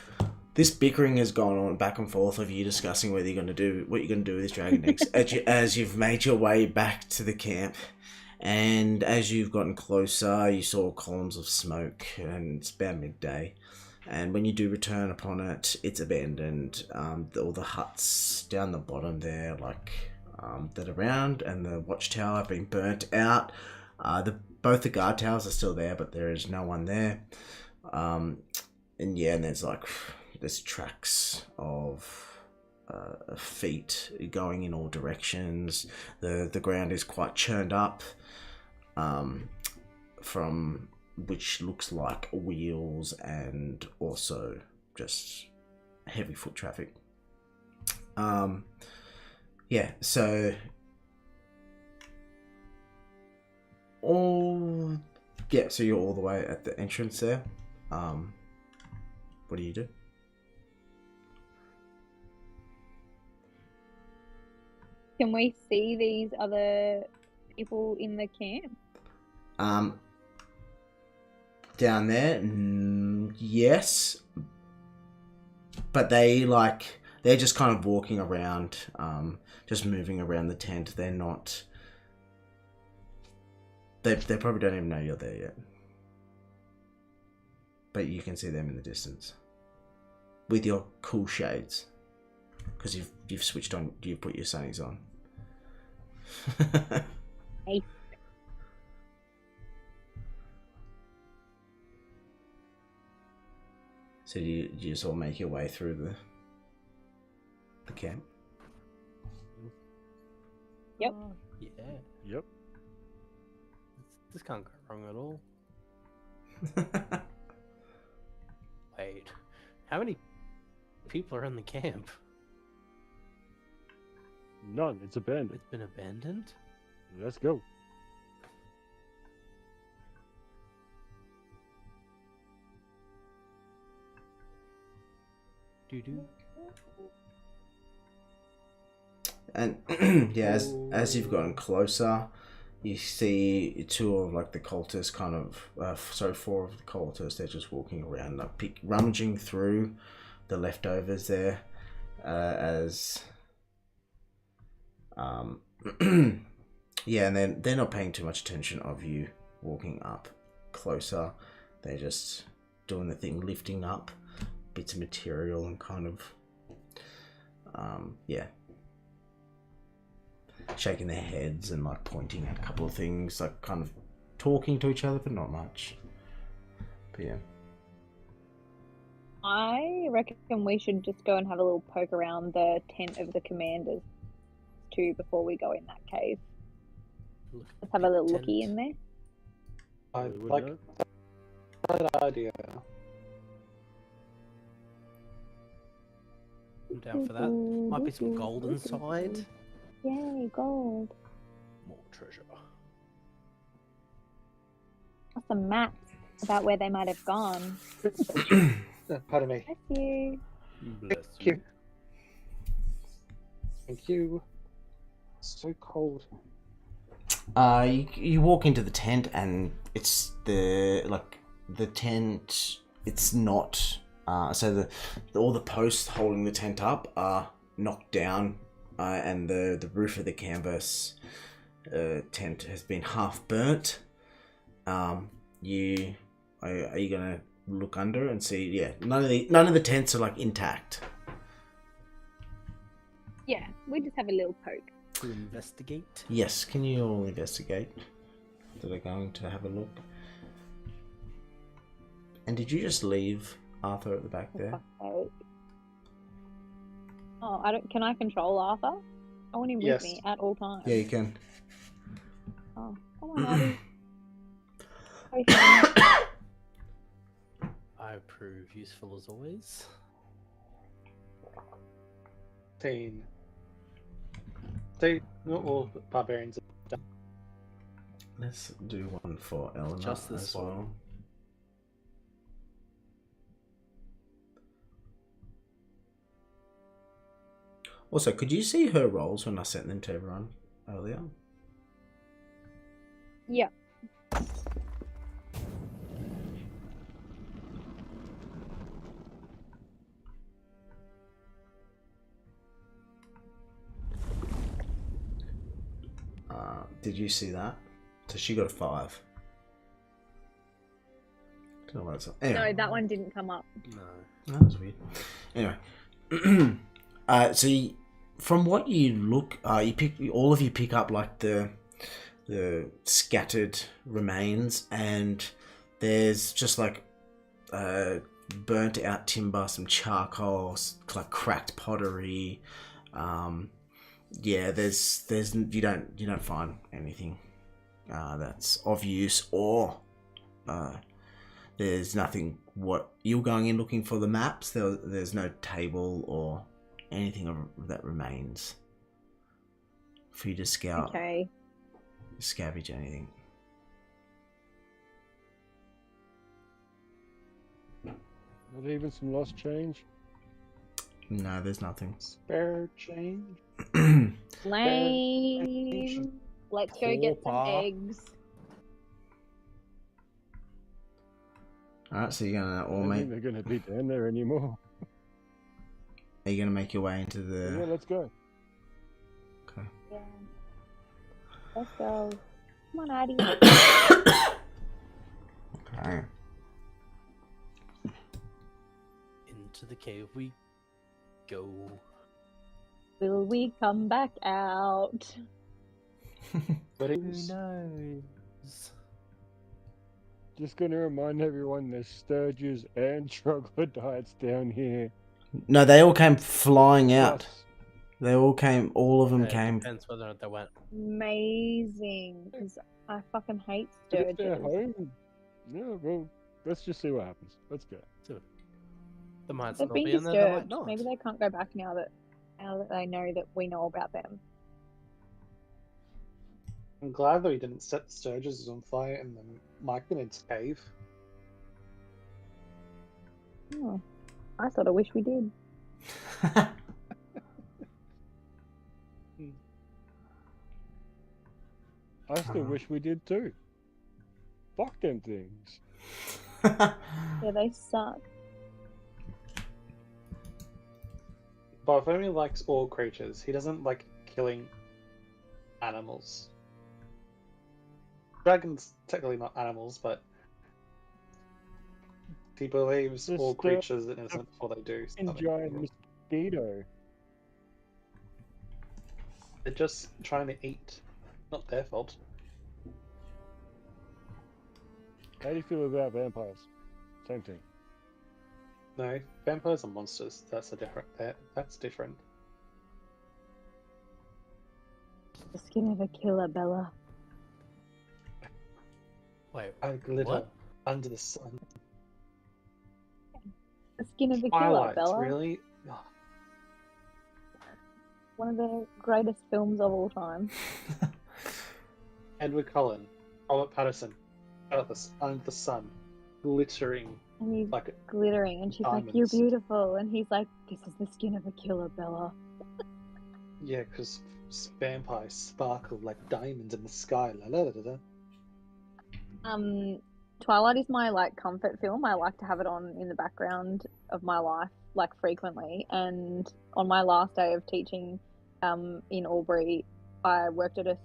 this bickering has gone on back and forth of you discussing whether you're going to do what you're going to do with this dragon eggs as you've made your way back to the camp. And as you've gotten closer, you saw columns of smoke, and it's about midday. And when you do return upon it, it's abandoned. All the huts down the bottom there, that are around, and the watchtower have been burnt out. Both the guard towers are still there, but there is no one there. And there's tracks of feet going in all directions. The ground is quite churned up, from which looks like wheels and also just heavy foot traffic. So you're all the way at the entrance there. What do you do? Can we see these other people in the camp? Down there, yes, but they're just kind of walking around, just moving around the tent. They're not. They probably don't even know you're there yet, but you can see them in the distance. with your cool shades, because you've switched on. You've put your sunnies on. Hey. So you just all make your way through the camp. Yep. Yeah. Yep. This can't go wrong at all. Wait, how many people are in the camp? None. It's abandoned. It's been abandoned? Let's go. Doo-doo. And yeah, as you've gotten closer, you see two of like the cultists kind of, four of the cultists, they're just walking around, like rummaging through the leftovers there, yeah, and then they're not paying too much attention of you walking up closer. They're just doing the thing, lifting up bits of material and kind of, yeah, shaking their heads and like pointing at a couple of things, like kind of talking to each other, but not much. But yeah. I reckon we should just go and have a little poke around the tent of the commanders too before we go in that cave. Let's have a little looky in there. I We would like know. that idea. I'm down for that. Might be some gold inside. Yay, gold. More treasure. What's some maps about where they might have gone? Pardon me. Bless you. Bless Thank you. Thank you. It's so cold. You walk into the tent and it's the tent. It's not. So all the posts holding the tent up are knocked down, and the roof of the canvas tent has been half burnt. Are you gonna look under and see? Yeah, none of the tents are like intact. Yeah, we just have a little poke. To investigate. Yes, can you all investigate? That are going to have a look. And did you just leave Arthur at the back there? Oh, I don't. Can I control Arthur? I want him Yes. with me at all times. Yeah, you can. Oh, come on, Abby. I prove useful as always. 15. See, not all barbarians are done. Let's do one for Eleanor Just this as one. well. Also, could you see her rolls when I sent them to everyone earlier? Yeah. Did you see that? So she got a 5. Don't know what it's anyway. No, that one didn't come up. No. That was weird. Anyway, from what you look, all of you pick up like the scattered remains, and there's just like burnt out timber, some charcoal, like cracked pottery. Yeah, there's you don't find anything that's of use, or there's nothing. What you're going in looking for the maps? There's no table or anything that remains for you to scout, Okay. scavenge anything. Not even some lost change. No, there's nothing. Spare change. Lame. Let's go get some Hopper. eggs. All right, so you're gonna I all don't make. think they're going to be down there anymore. Are you gonna make your way into the? Yeah, let's go. Okay. Yeah. Let's go. Come on, Addie. Okay. into the cave we go. Will we come back out? But Who it's knows? Just gonna remind everyone there's sturges and troglodytes down here. No, they all came flying out. Plus, All of them It came. depends whether or not they went. Amazing, because I fucking hate if they're sturges. home, yeah, well, let's just see what happens. Let's go. They might They've still been be in there, they might disturbed. not. Maybe they can't go back now that they know that we know about them. I'm glad that we didn't set the Sturges on fire and then Myconid's cave. Oh, I sort of wish we did. I still wish we did too. Fuck them things. Yeah, they suck. Bartholomew likes all creatures. He doesn't like killing animals. Dragons technically not animals, but he believes Just, all creatures are innocent before they do And something. giant mosquito. They're just trying to eat. Not their fault. How do you feel about vampires? Same thing. No, vampires are monsters. That's that's different. The skin of a killer, Bella. Wait, I glitter what? under the sun. The skin of a killer, Twilight, Bella. really? Oh, One of the greatest films of all time. Edward Cullen, Robert Patterson, under the sun, glittering And he's like glittering, and she's like, "You're diamonds. beautiful," and he's like, "This is the skin of a killer, Bella." yeah, because vampires sparkle like diamonds in the sky. La, la, la, la, la. Twilight is my like comfort film. I like to have it on in the background of my life, like frequently. And on my last day of teaching, in Albury, I worked at a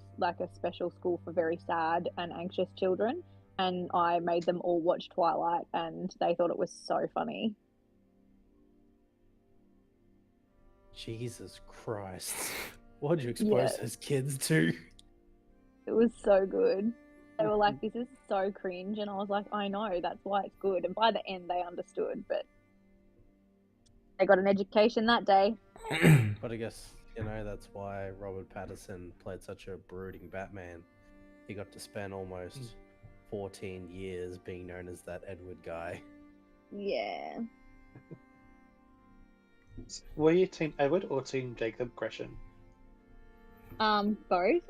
special school for very sad and anxious children, and I made them all watch Twilight, and they thought it was so funny. Jesus Christ. What did you expose Yeah. those kids to? It was so good. They were like, "This is so cringe," and I was like, "I know, that's why it's good." And by the end, they understood, but they got an education that day. But I guess, that's why Robert Patterson played such a brooding Batman. He got to spend almost 14 years being known as that Edward guy. Yeah. Were you Team Edward or Team Jacob Gresham? Both.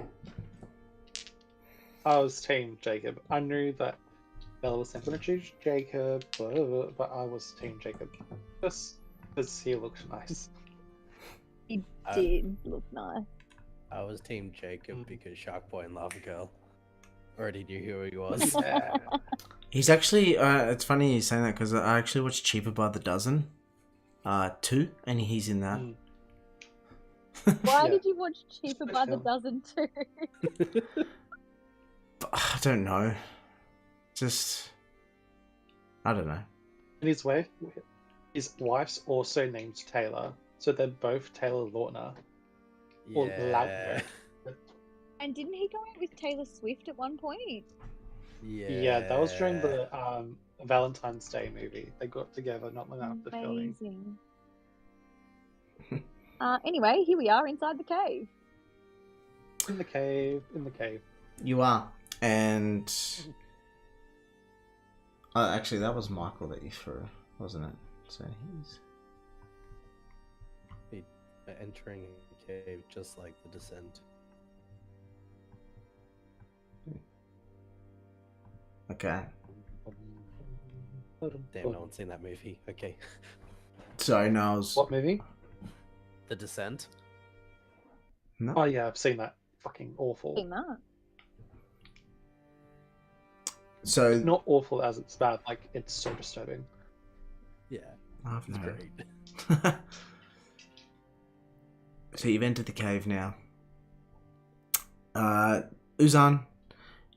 I was Team Jacob. I knew that Bella was going to choose Jacob, but I was Team Jacob. Just because he looked nice. He Uh, did look nice. I was Team Jacob because Shark Boy and Lava Girl already knew who he was. Yeah. He's actually. It's funny you saying that because I actually watched Cheaper by the Dozen, 2, and he's in that. Why Yeah. did you watch Cheaper by the film. Dozen too? I don't know. Just. I don't know. And his wife's also named Taylor, so they're both Taylor Lautner. Or Yeah. Lautner. And didn't he go out with Taylor Swift at one point? Yeah, that was during the Valentine's Day movie. They got together not long after filming. Amazing. Anyway, here we are inside the cave. In the cave, in the cave. You are. And. Actually, that was Michael that you threw, wasn't it? So he's. Entering a cave just like The Descent. Okay. Damn, no one's seen that movie. Okay. Sorry, no, I was. What movie? The Descent. No. Oh yeah, I've seen that. Fucking awful. Seen that. So. Not awful as it's bad, like it's so disturbing. Yeah, I've it's no. great. So you've entered the cave now. Uzan,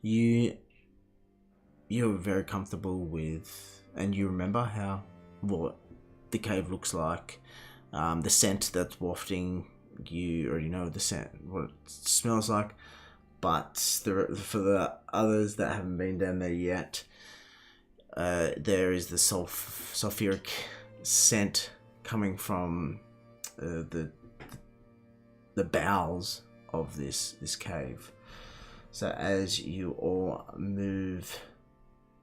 you're very comfortable with, and you remember how the cave looks like. The scent that's wafting, you already know the scent, what it smells like. But for the others that haven't been down there yet, there is the sulfuric scent coming from the bowels of this cave. So as you all move,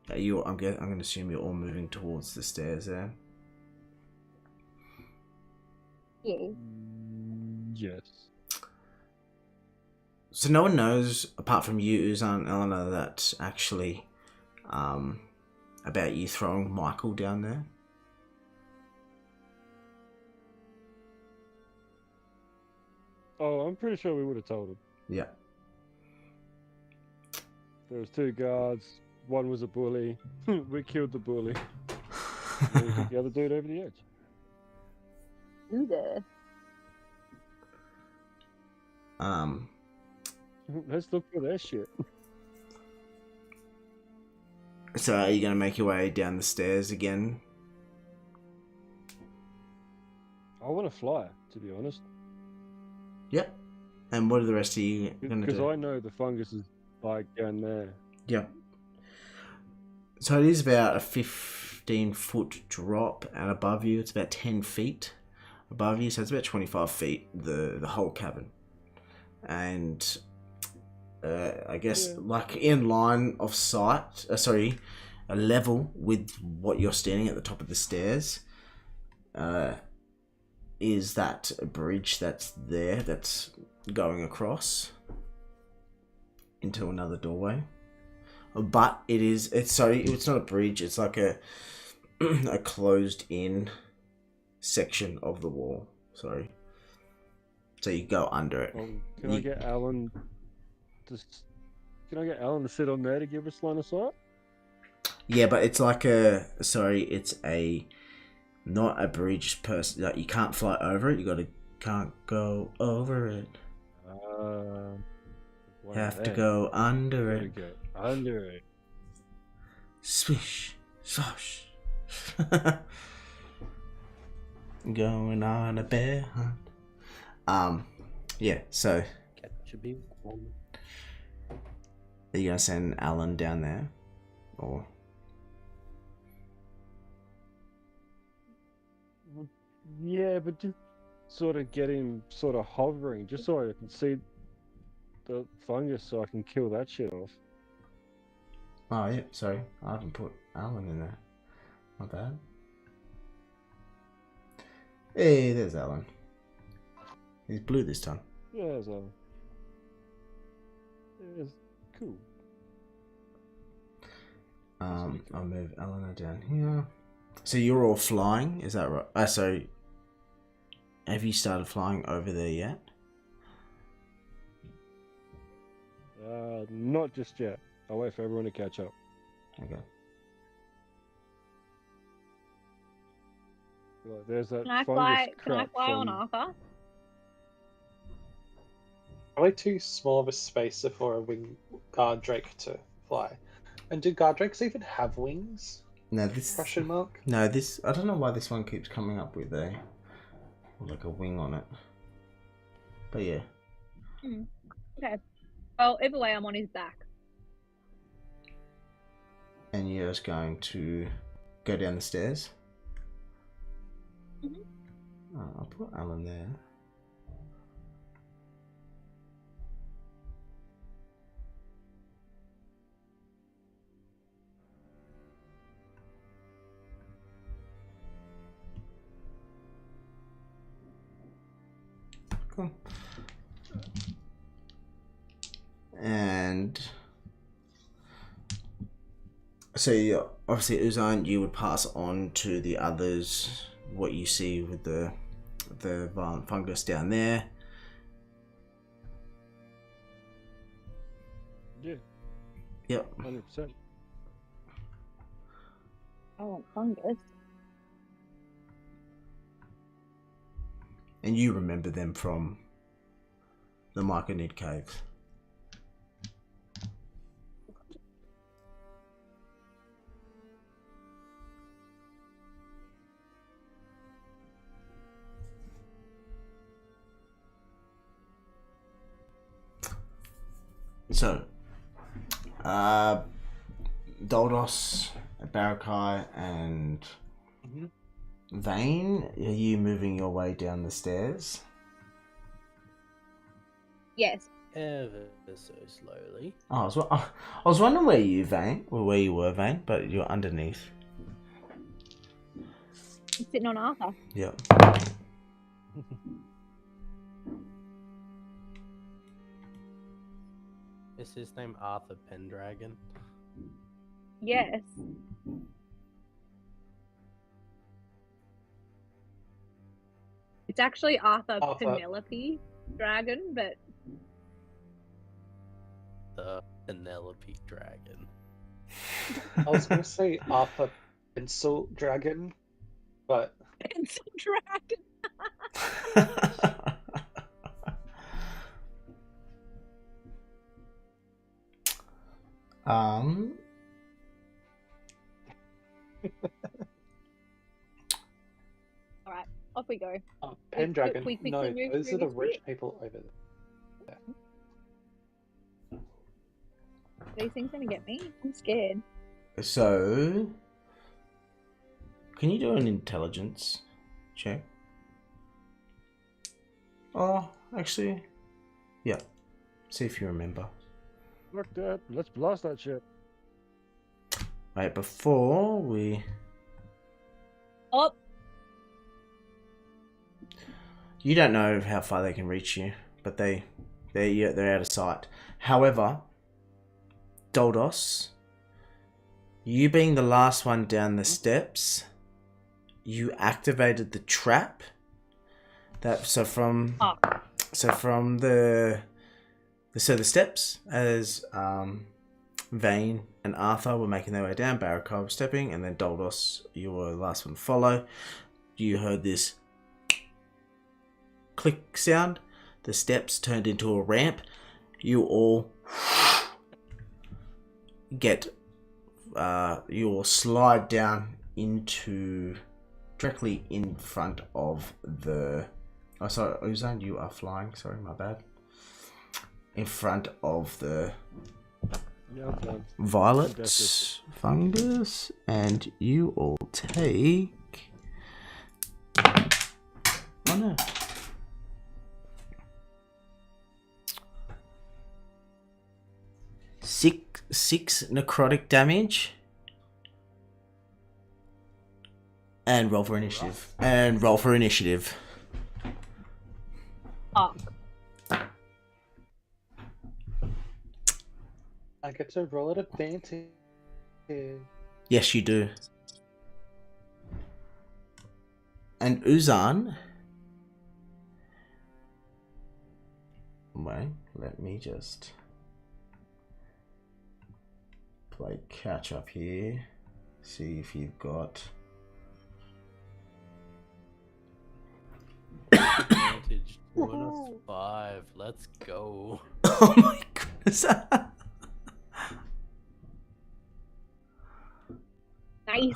I'm going to assume you're all moving towards the stairs there. Yeah. Yes. So no one knows, apart from you, Uzan and Eleanor, that actually about you throwing Michael down there. Oh, I'm pretty sure we would have told him. Yeah. There was 2 guards. One was a bully. We killed the bully. And we took the other dude over the edge. Ooh, the Let's look for that shit. So are you going to make your way down the stairs again? I want to fly, to be honest. Yep. And what are the rest of you going to Because do? I know the fungus is like down there. Yep. So it is about a 15-foot drop, and above you it's about 10 feet above you, so it's about 25 feet, the whole cavern. And I guess like in line of sight, a level with what you're standing at the top of the stairs, is that a bridge that's there, that's going across into another doorway. But it's not a bridge, it's like a closed in section of the wall. Sorry. So you go under it. Can I get Alan to sit on there to give us line of sight? Yeah, but it's like it's not a bridge person. Like, you can't fly over it. Can't go over it. Have to go under it. Go under it. Swish, swash. Going on a bear hunt. Yeah. So Should be warm. are you gonna send Alan down there, or? Yeah, but just sort of get him sort of hovering, just so I can see the fungus, so I can kill that shit off. Oh yeah. Sorry, I haven't put Alan in there. Not bad. Hey, there's Alan. He's blue this time. Yeah, so it's cool. I'll move Eleanor down here. So you're all flying, is that right? So have you started flying over there yet? Not just yet. I'll wait for everyone to catch up. Okay. Like, there's that Can I fungus fly? Can I crap fly on from- Arthur? Probably too small of a space for a wing guard drake to fly. And do guard drakes even have wings? No, this. Question mark. No, this. I don't know why this one keeps coming up with like a wing on it. But yeah. Okay. Well, either way, I'm on his back. And you're just going to go down the stairs. Mhm. Oh, I'll put Alan there. Cool. And so obviously Uzan, you would pass on to the others what you see with the violent fungus down there. Yeah, Yep. 100%. I want fungus. And you remember them from the Myconid caves. So, Doldos, Barakai, and Vane, are you moving your way down the stairs? Yes. Ever so slowly. Oh, I was wondering where you were, Vane, but you're underneath. I'm sitting on Arthur. Yep. Is his name Arthur Pendragon? Yes. It's actually Arthur Penelope Dragon, but The Penelope Dragon. I was going to say Arthur Pencil Dragon, but Pencil Dragon. All right, off we go. Pendragon. we quickly No, move those through are the this rich bit? people over there. These things gonna get me. I'm scared. So, can you do an intelligence check? Oh, actually, yeah. See if you remember. Look that. Let's blast that shit. Right, before we... Oh, You don't know how far they can reach you, but they're out of sight. However, Doldos, you being the last one down the steps, you activated the trap. The steps as Vane and Arthur were making their way down, Barakai was stepping, and then Doldos, you were the last one to follow. You heard this click sound. The steps turned into a ramp. You all you all slide down into directly in front of the... Oh, sorry, Uzan, you are flying. Sorry, my bad. In front of the violet fungus, and you all take... Oh no. Six necrotic damage. And roll for initiative. fuck. I get to roll at advantage. Yes, you do. And Uzan... Wait, let me just play catch up here. See if you've got... Advantage 2/5. Let's go. Oh my goodness. Nice.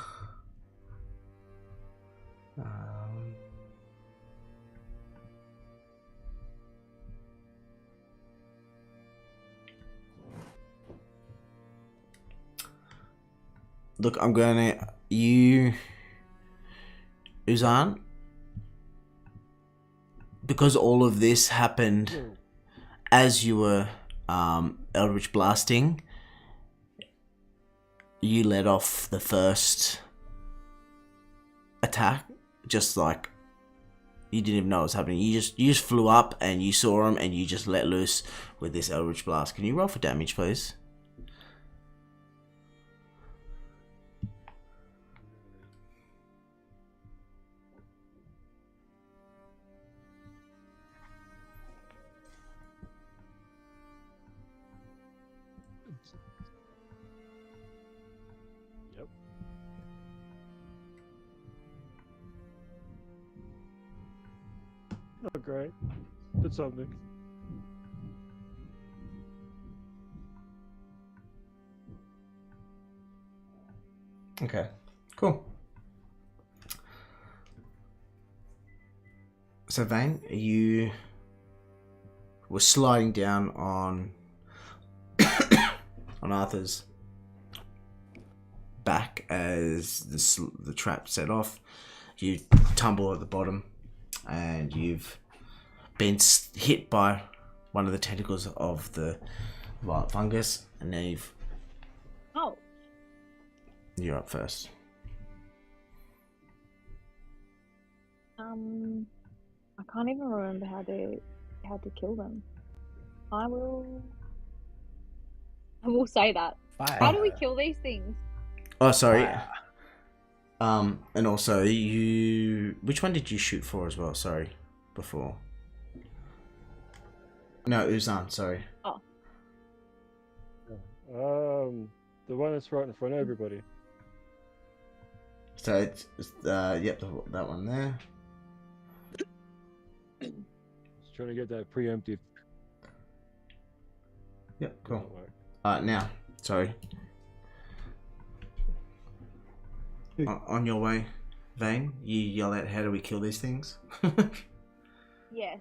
Look, I'm gonna... Uzan, because all of this happened as you were Eldritch Blasting, you let off the first attack, just like you didn't even know what was happening. You just flew up and you saw him and you just let loose with this Eldritch Blast. Can you roll for damage, please? Yep. Not great. Did something. Okay, cool. So Vane, you were sliding down on on Arthur's back as the trap set off. You tumble at the bottom, and you've been hit by one of the tentacles of the violet fungus, and now Oh. you're up first. I can't even remember how to kill them. I will say that. Fire. How do we kill these things? Oh, sorry. Fire. And also which one did you shoot for as well? Sorry, before. No, Uzan, sorry. Oh. The one that's right in front of everybody. So it's yep, that one there. Just trying to get that preemptive. Yep, cool. Network. Now, sorry. On your way, Vane, you yell out, "How do we kill these things?" Yes.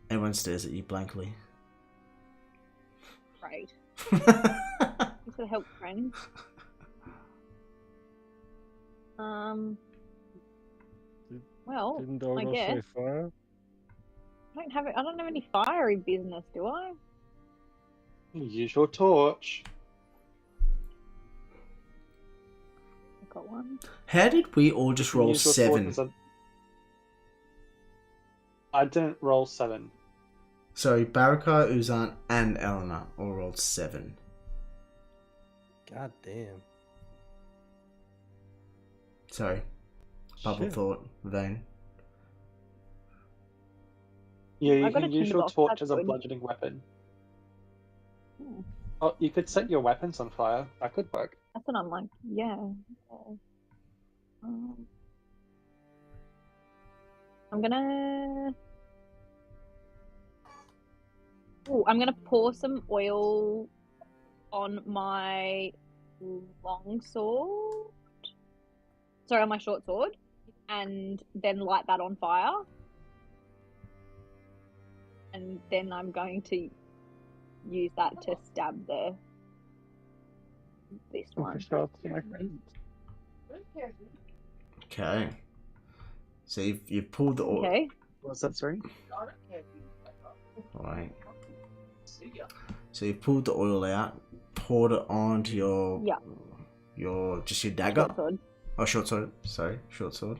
Everyone stares at you blankly. Right. Thanks for the help, friends. Well, Didn't I Dogo say guess fire? I don't have any fiery business, do I? Use your torch. I've got one. How did we all just roll Use your 7? torch as a- I didn't roll 7. Sorry, Baraka, Uzan, and Eleanor all rolled 7. God damn. Sorry. Bubble Shit. thought, Vane. Yeah, you I've got can a use your tinderbox, torch that's as a good. bludgeoning weapon. Hmm. Oh, you could set your weapons on fire. That could work. That's what I'm like. Yeah. I'm gonna. Ooh, I'm gonna pour some oil on my long sword. Sorry, on my short sword, and then light that on fire. And then I'm going to use that to stab this one. Okay. So you've pulled the oil. Okay. What's that, sorry? Alright. So you've pulled the oil out, poured it onto your Yeah. your dagger. Short sword. Oh, short sword. Sorry, short sword.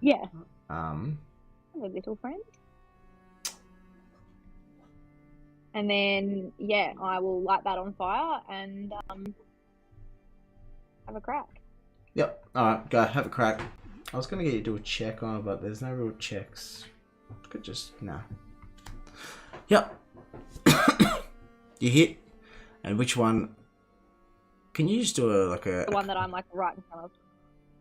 Yeah. Um. Hello, little friend. And then, yeah, I will light that on fire and have a crack. Yep. All right. Go have a crack. I was gonna get you to do a check on it, but there's no real checks. Could just nah. Yep. You hit. And which one? Can you just do The one that I'm like right in front of.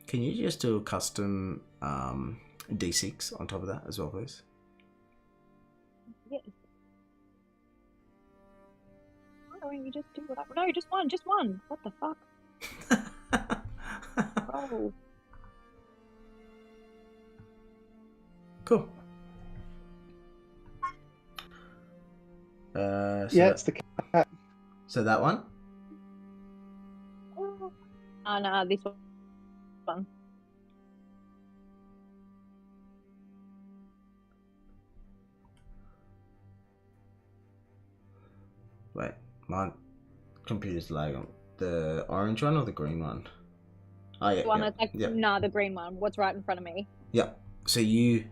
Can you just do a custom D6 on top of that as well, please? Yes. Why don't you just do what No, just one. What the fuck? Oh. Cool. Yeah, it's the cat. So that one? Oh no, this one. Wait, my computer's lagging. The orange one or the green one? Oh yeah, The one yeah, that's like, yeah. nah, the green one. What's right in front of me? Yeah. So you,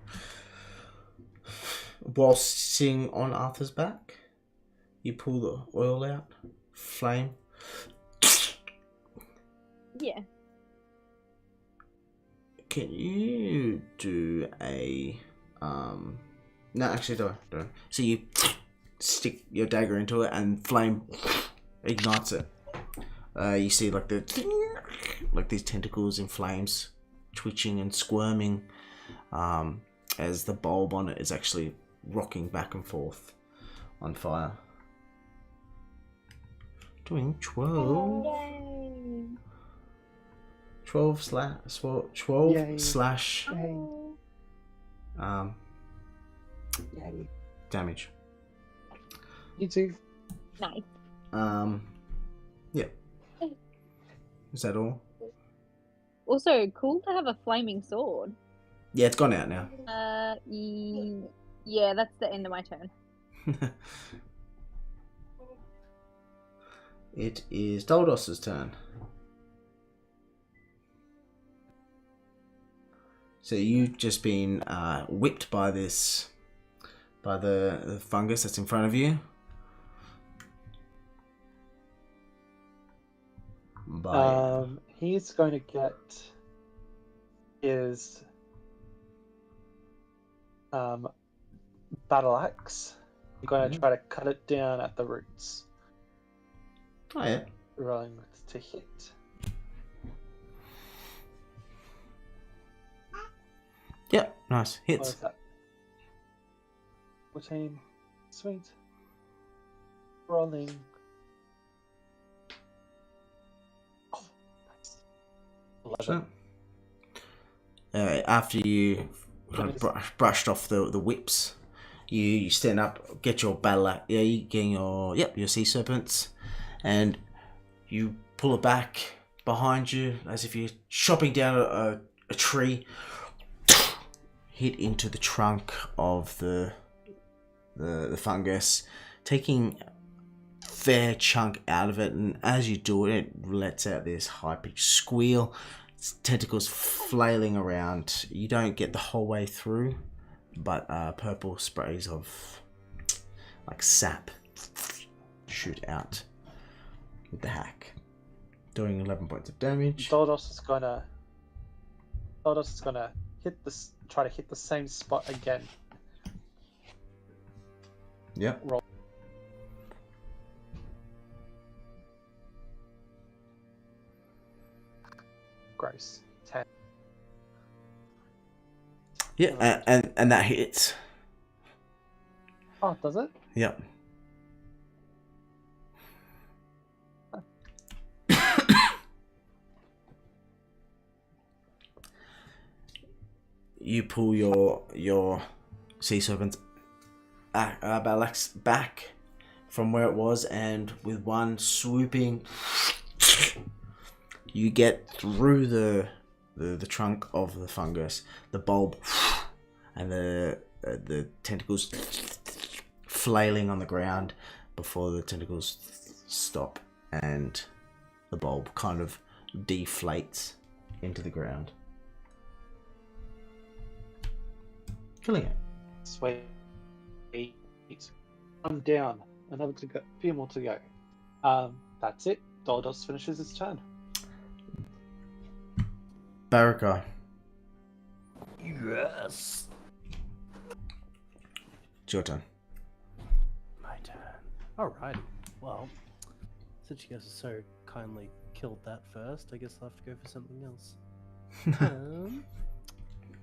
whilst sitting on Arthur's back, you pull the oil out, flame. Yeah. Can you do a no, actually don't. So you stick your dagger into it and flame ignites it. You see like these tentacles in flames twitching and squirming as the bulb on it is actually rocking back and forth on fire. Doing 12. Yay. 12 Yay. slash Oh. Yay. damage. You too. Nice. Yeah. Is that all? Also, cool to have a flaming sword. Yeah, it's gone out now. Yeah, that's the end of my turn. It is Doldos's turn. So you've just been whipped by this, by the fungus that's in front of you. He's going to get his battle axe. He's going to try to cut it down at the roots. Oh yeah. Rolling to hit. Yep, nice. What Hits. is that? 14. Sweet. Rolling. Oh, nice. 11. After you kind of brushed off the whips, you stand up, get your battle axe, you get your sea serpents, and you pull it back behind you as if you're chopping down a tree. Hit into the trunk of the fungus, taking a fair chunk out of it, and as you do it, it lets out this high-pitched squeal. Its tentacles flailing around. You don't get the whole way through, but purple sprays of like sap shoot out with the hack, doing 11 points of damage. Doldos is gonna try to hit the same spot again. Yep. Roll. Gross. 10. Yeah, and that hits. Oh, does it? Yep. You pull your sea serpent battle axe back from where it was, and with one swooping, you get through the trunk of the fungus, the bulb, and the tentacles flailing on the ground before the tentacles stop, and the bulb kind of deflates into the ground, killing it. Sweet. I'm down. Another to go. Few more to go. That's it. Doldos finishes his turn. Baraka. Yes. It's your turn. My turn. Alright. Well, since you guys are so kindly killed that first, I guess I'll have to go for something else.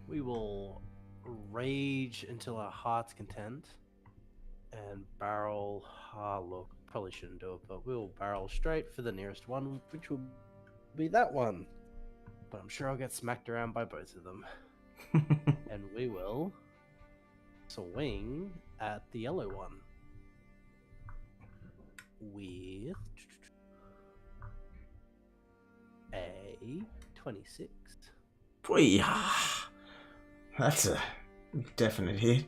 We will rage until our heart's content and barrel. Look, probably shouldn't do it, but we'll barrel straight for the nearest one, which will be that one. But I'm sure I'll get smacked around by both of them. And we will swing at the yellow one with a 26. Boy, that's a definite hit.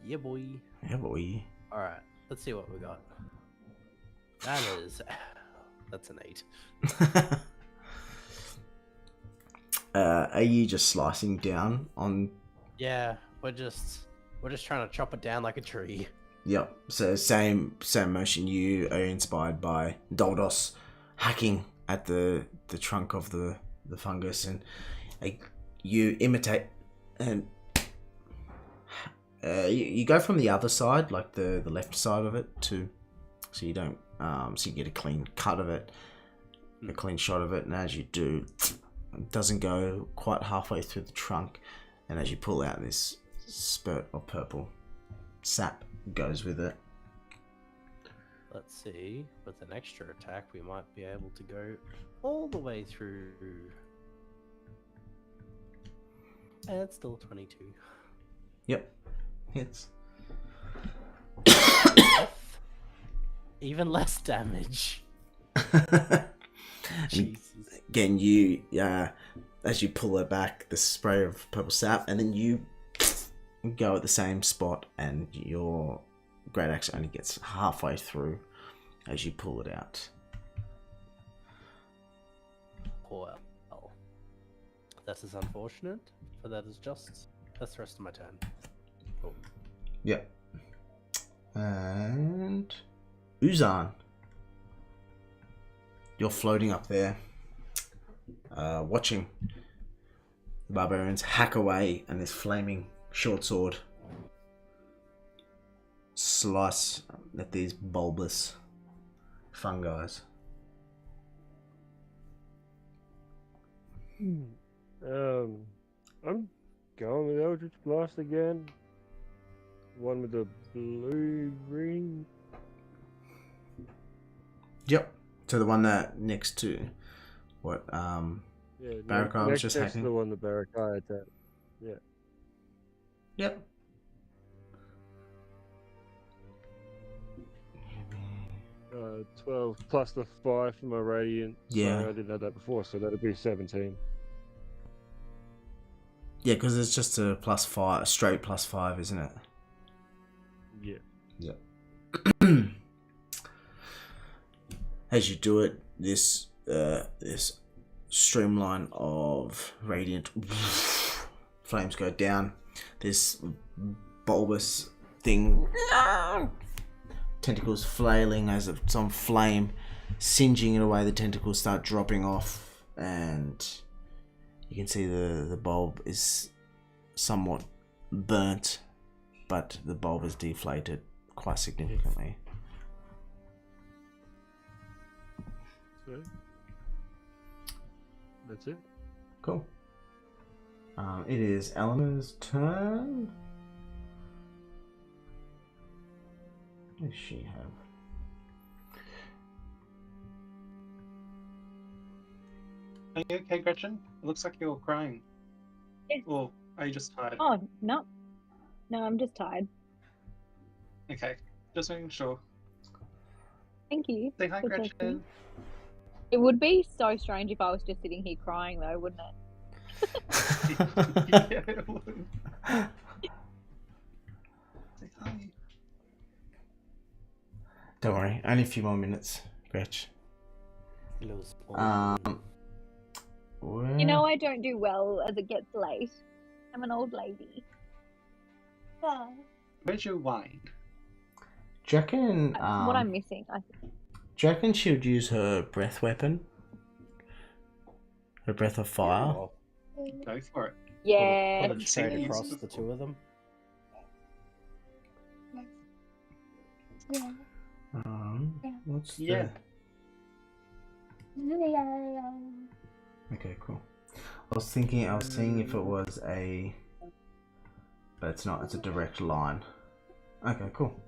Yeah, boy. Yeah, boy. Alright, let's see what we got. That's an 8. Are you just slicing down on? Yeah, we're just trying to chop it down like a tree. Yep. So same motion. You are inspired by Doldos hacking at the trunk of the fungus, and you imitate, and you go from the other side, like the left side of it, so you don't so you get a clean cut of it, a clean shot of it, and as you do, it doesn't go quite halfway through the trunk, and as you pull out, this spurt of purple sap goes with it. Let's see, with an extra attack we might be able to go all the way through. And it's still 22. Yep. Hits. Even less damage. Jesus. Again, you, as you pull her back, the spray of purple sap, and then you go at the same spot, and your great axe only gets halfway through as you pull it out. Poor L. That is unfortunate, but that is just. That's the rest of my turn. Cool. Yep. And Uzan, you're floating up there, watching the barbarians hack away, and this flaming short sword slice at these bulbous fungi. I'm going with Eldritch Blast again. One with the blue ring. Yep. So the one that next to what Yeah, Barakai was just next to hacking. the one the Barakai attacked. Yeah. Yep. 12 plus the 5 for my radiant. Yeah. Sorry, I didn't have that before, so that'd be 17. Yeah, because it's just a +5, a straight +5, isn't it? Yeah. Yep. As you do it, this this streamline of radiant flames go down. This bulbous thing, tentacles flailing as it's on flame, singeing it away. The tentacles start dropping off, and you can see the bulb is somewhat burnt, but the bulb is deflated quite significantly. So, that's it. Cool. It is Eleanor's turn. What does she have? Are you okay, Gretchen? It looks like you're crying. Yeah. Or are you just tired? Oh, no. No, I'm just tired. Okay, just making sure. Thank you. Say hi, for checking. Gretchen. It would be so strange if I was just sitting here crying, though, wouldn't it? Yeah, it would. Say hi. Don't worry, only a few more minutes, Gretch. Lose Where... You know I don't do well as it gets late. I'm an old lady. Yeah. Where's your wine? Do you reckon, That's what I'm missing, I think. do you reckon she would use her breath weapon? Her breath of fire? Well, Go for it. Yeah. put it straight across the two of them. What's Yeah. Okay, cool. I was seeing if it was a... But it's not, it's a direct line. Okay, cool.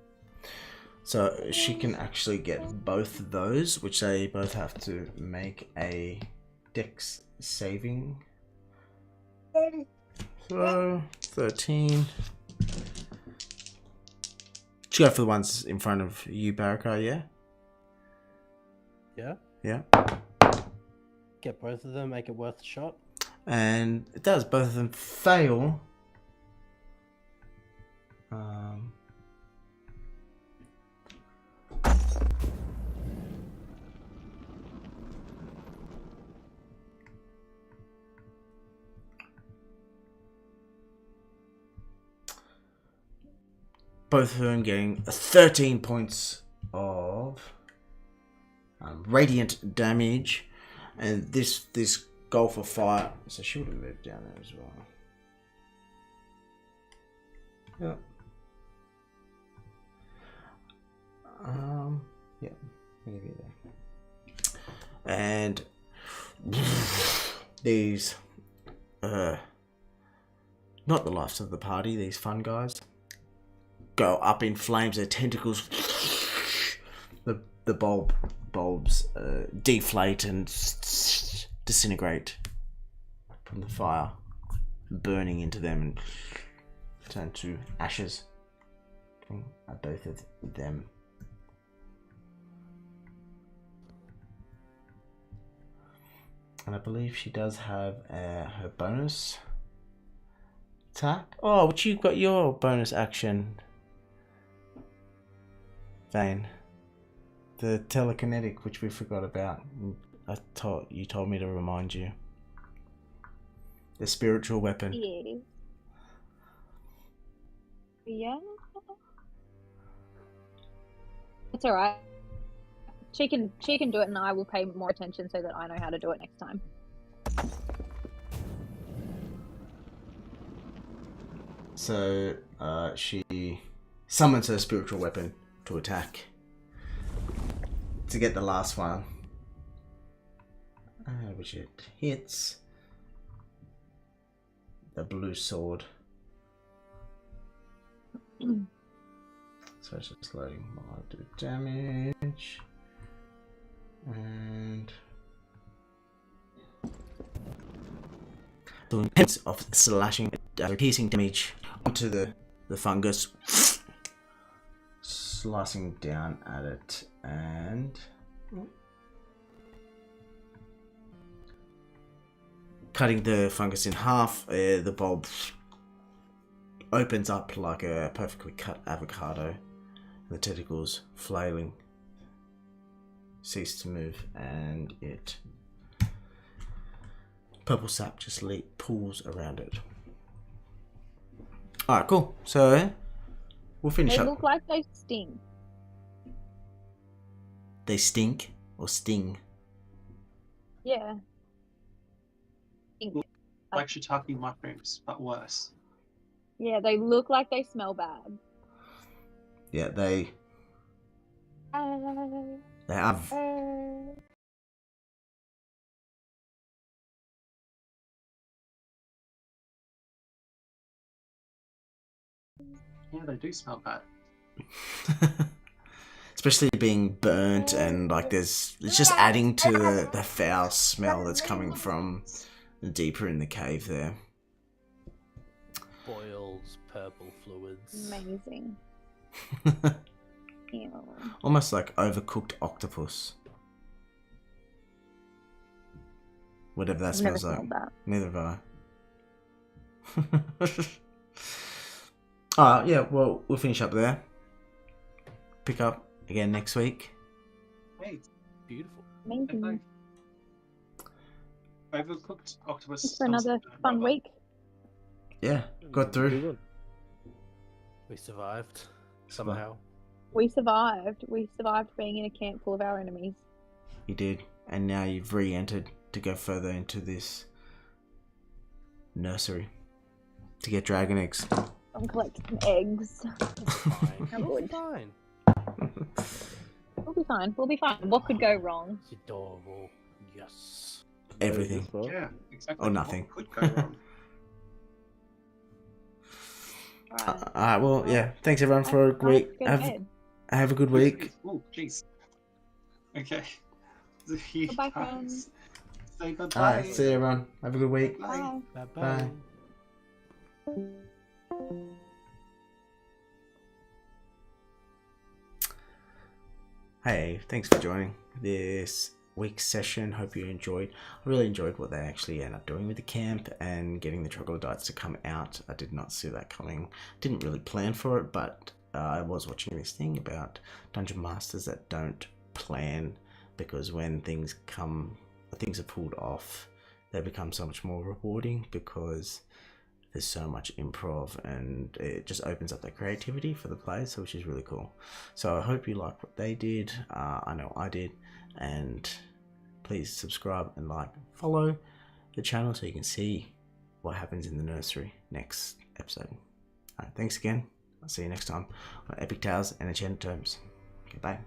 So she can actually get both of those, which they both have to make a dex saving. So, 13. Should go for the ones in front of you, Baraka, yeah? Yeah. Yeah. Get both of them, make it worth a shot. And it does, both of them fail. Both of them getting 13 points of radiant damage, and this gulf of fire. So she would have moved down there as well. Yep. Yeah, maybe there. And these, not the lives of the party. These fun guys go up in flames. Their tentacles, the the bulbs deflate and disintegrate from the fire, burning into them and turn to ashes. Both of them. And I believe she does have her bonus attack. Oh, but you've got your bonus action, Vane. The telekinetic, which we forgot about. You told me to remind you. The spiritual weapon. Yeah. Yeah. It's alright. She can do it, and I will pay more attention so that I know how to do it next time. So she summons her spiritual weapon to attack. To get the last one. Which it hits. The blue sword. So it's just loading while I do damage. And doing hits of slashing, piercing damage onto the fungus, slicing down at it, and cutting the fungus in half. The bulb opens up like a perfectly cut avocado. The tentacles flailing cease to move, and it purple sap just pulls around it. Alright, cool. So we'll finish up. They look like they sting. They stink or sting? Yeah. Stink. Like shiitake mushrooms, but worse. Yeah, they look like they smell bad. Yeah, they have. Yeah, they do smell bad. Especially being burnt, and like it's just adding to the foul smell that's coming from deeper in the cave there. Boils, purple fluids. Amazing. Ew. Almost like overcooked octopus. Whatever that I've never smells like. smelled that. Neither have I. Alright, yeah, well, we'll finish up there. Pick up again next week. Hey, Beautiful. Amazing. overcooked octopus. Thanks for another fun week. Yeah, got through. Good. We survived somehow. We survived. We survived being in a camp full of our enemies. You did, and now you've re-entered to go further into this nursery to get dragon eggs. I'm collecting eggs. Fine. How good. Fine. We'll be fine. We'll be fine. What could go wrong? It's adorable. Yes. Everything. Yeah, exactly. Or nothing. What could go wrong? Alright. Alright, well, yeah. Thanks everyone for a week. Go ahead. Have a good week. Oh, jeez. Okay. You Goodbye, guys friends. Say bye-bye. Alright, see you everyone. Have a good week. Bye. Bye. Bye-bye. Bye. Hey, thanks for joining this week's session. Hope you enjoyed. I really enjoyed what they actually end up doing with the camp and getting the troglodytes to come out. I did not see that coming. Didn't really plan for it, but I was watching this thing about dungeon masters that don't plan, because when things are pulled off, they become so much more rewarding because there's so much improv and it just opens up that creativity for the players, which is really cool. So I hope you like what they did. I know I did, and please subscribe and like, follow the channel so you can see what happens in the nursery next episode. Alright, thanks again. I'll see you next time on Epic Tales and Enchanted Tomes. Okay, bye.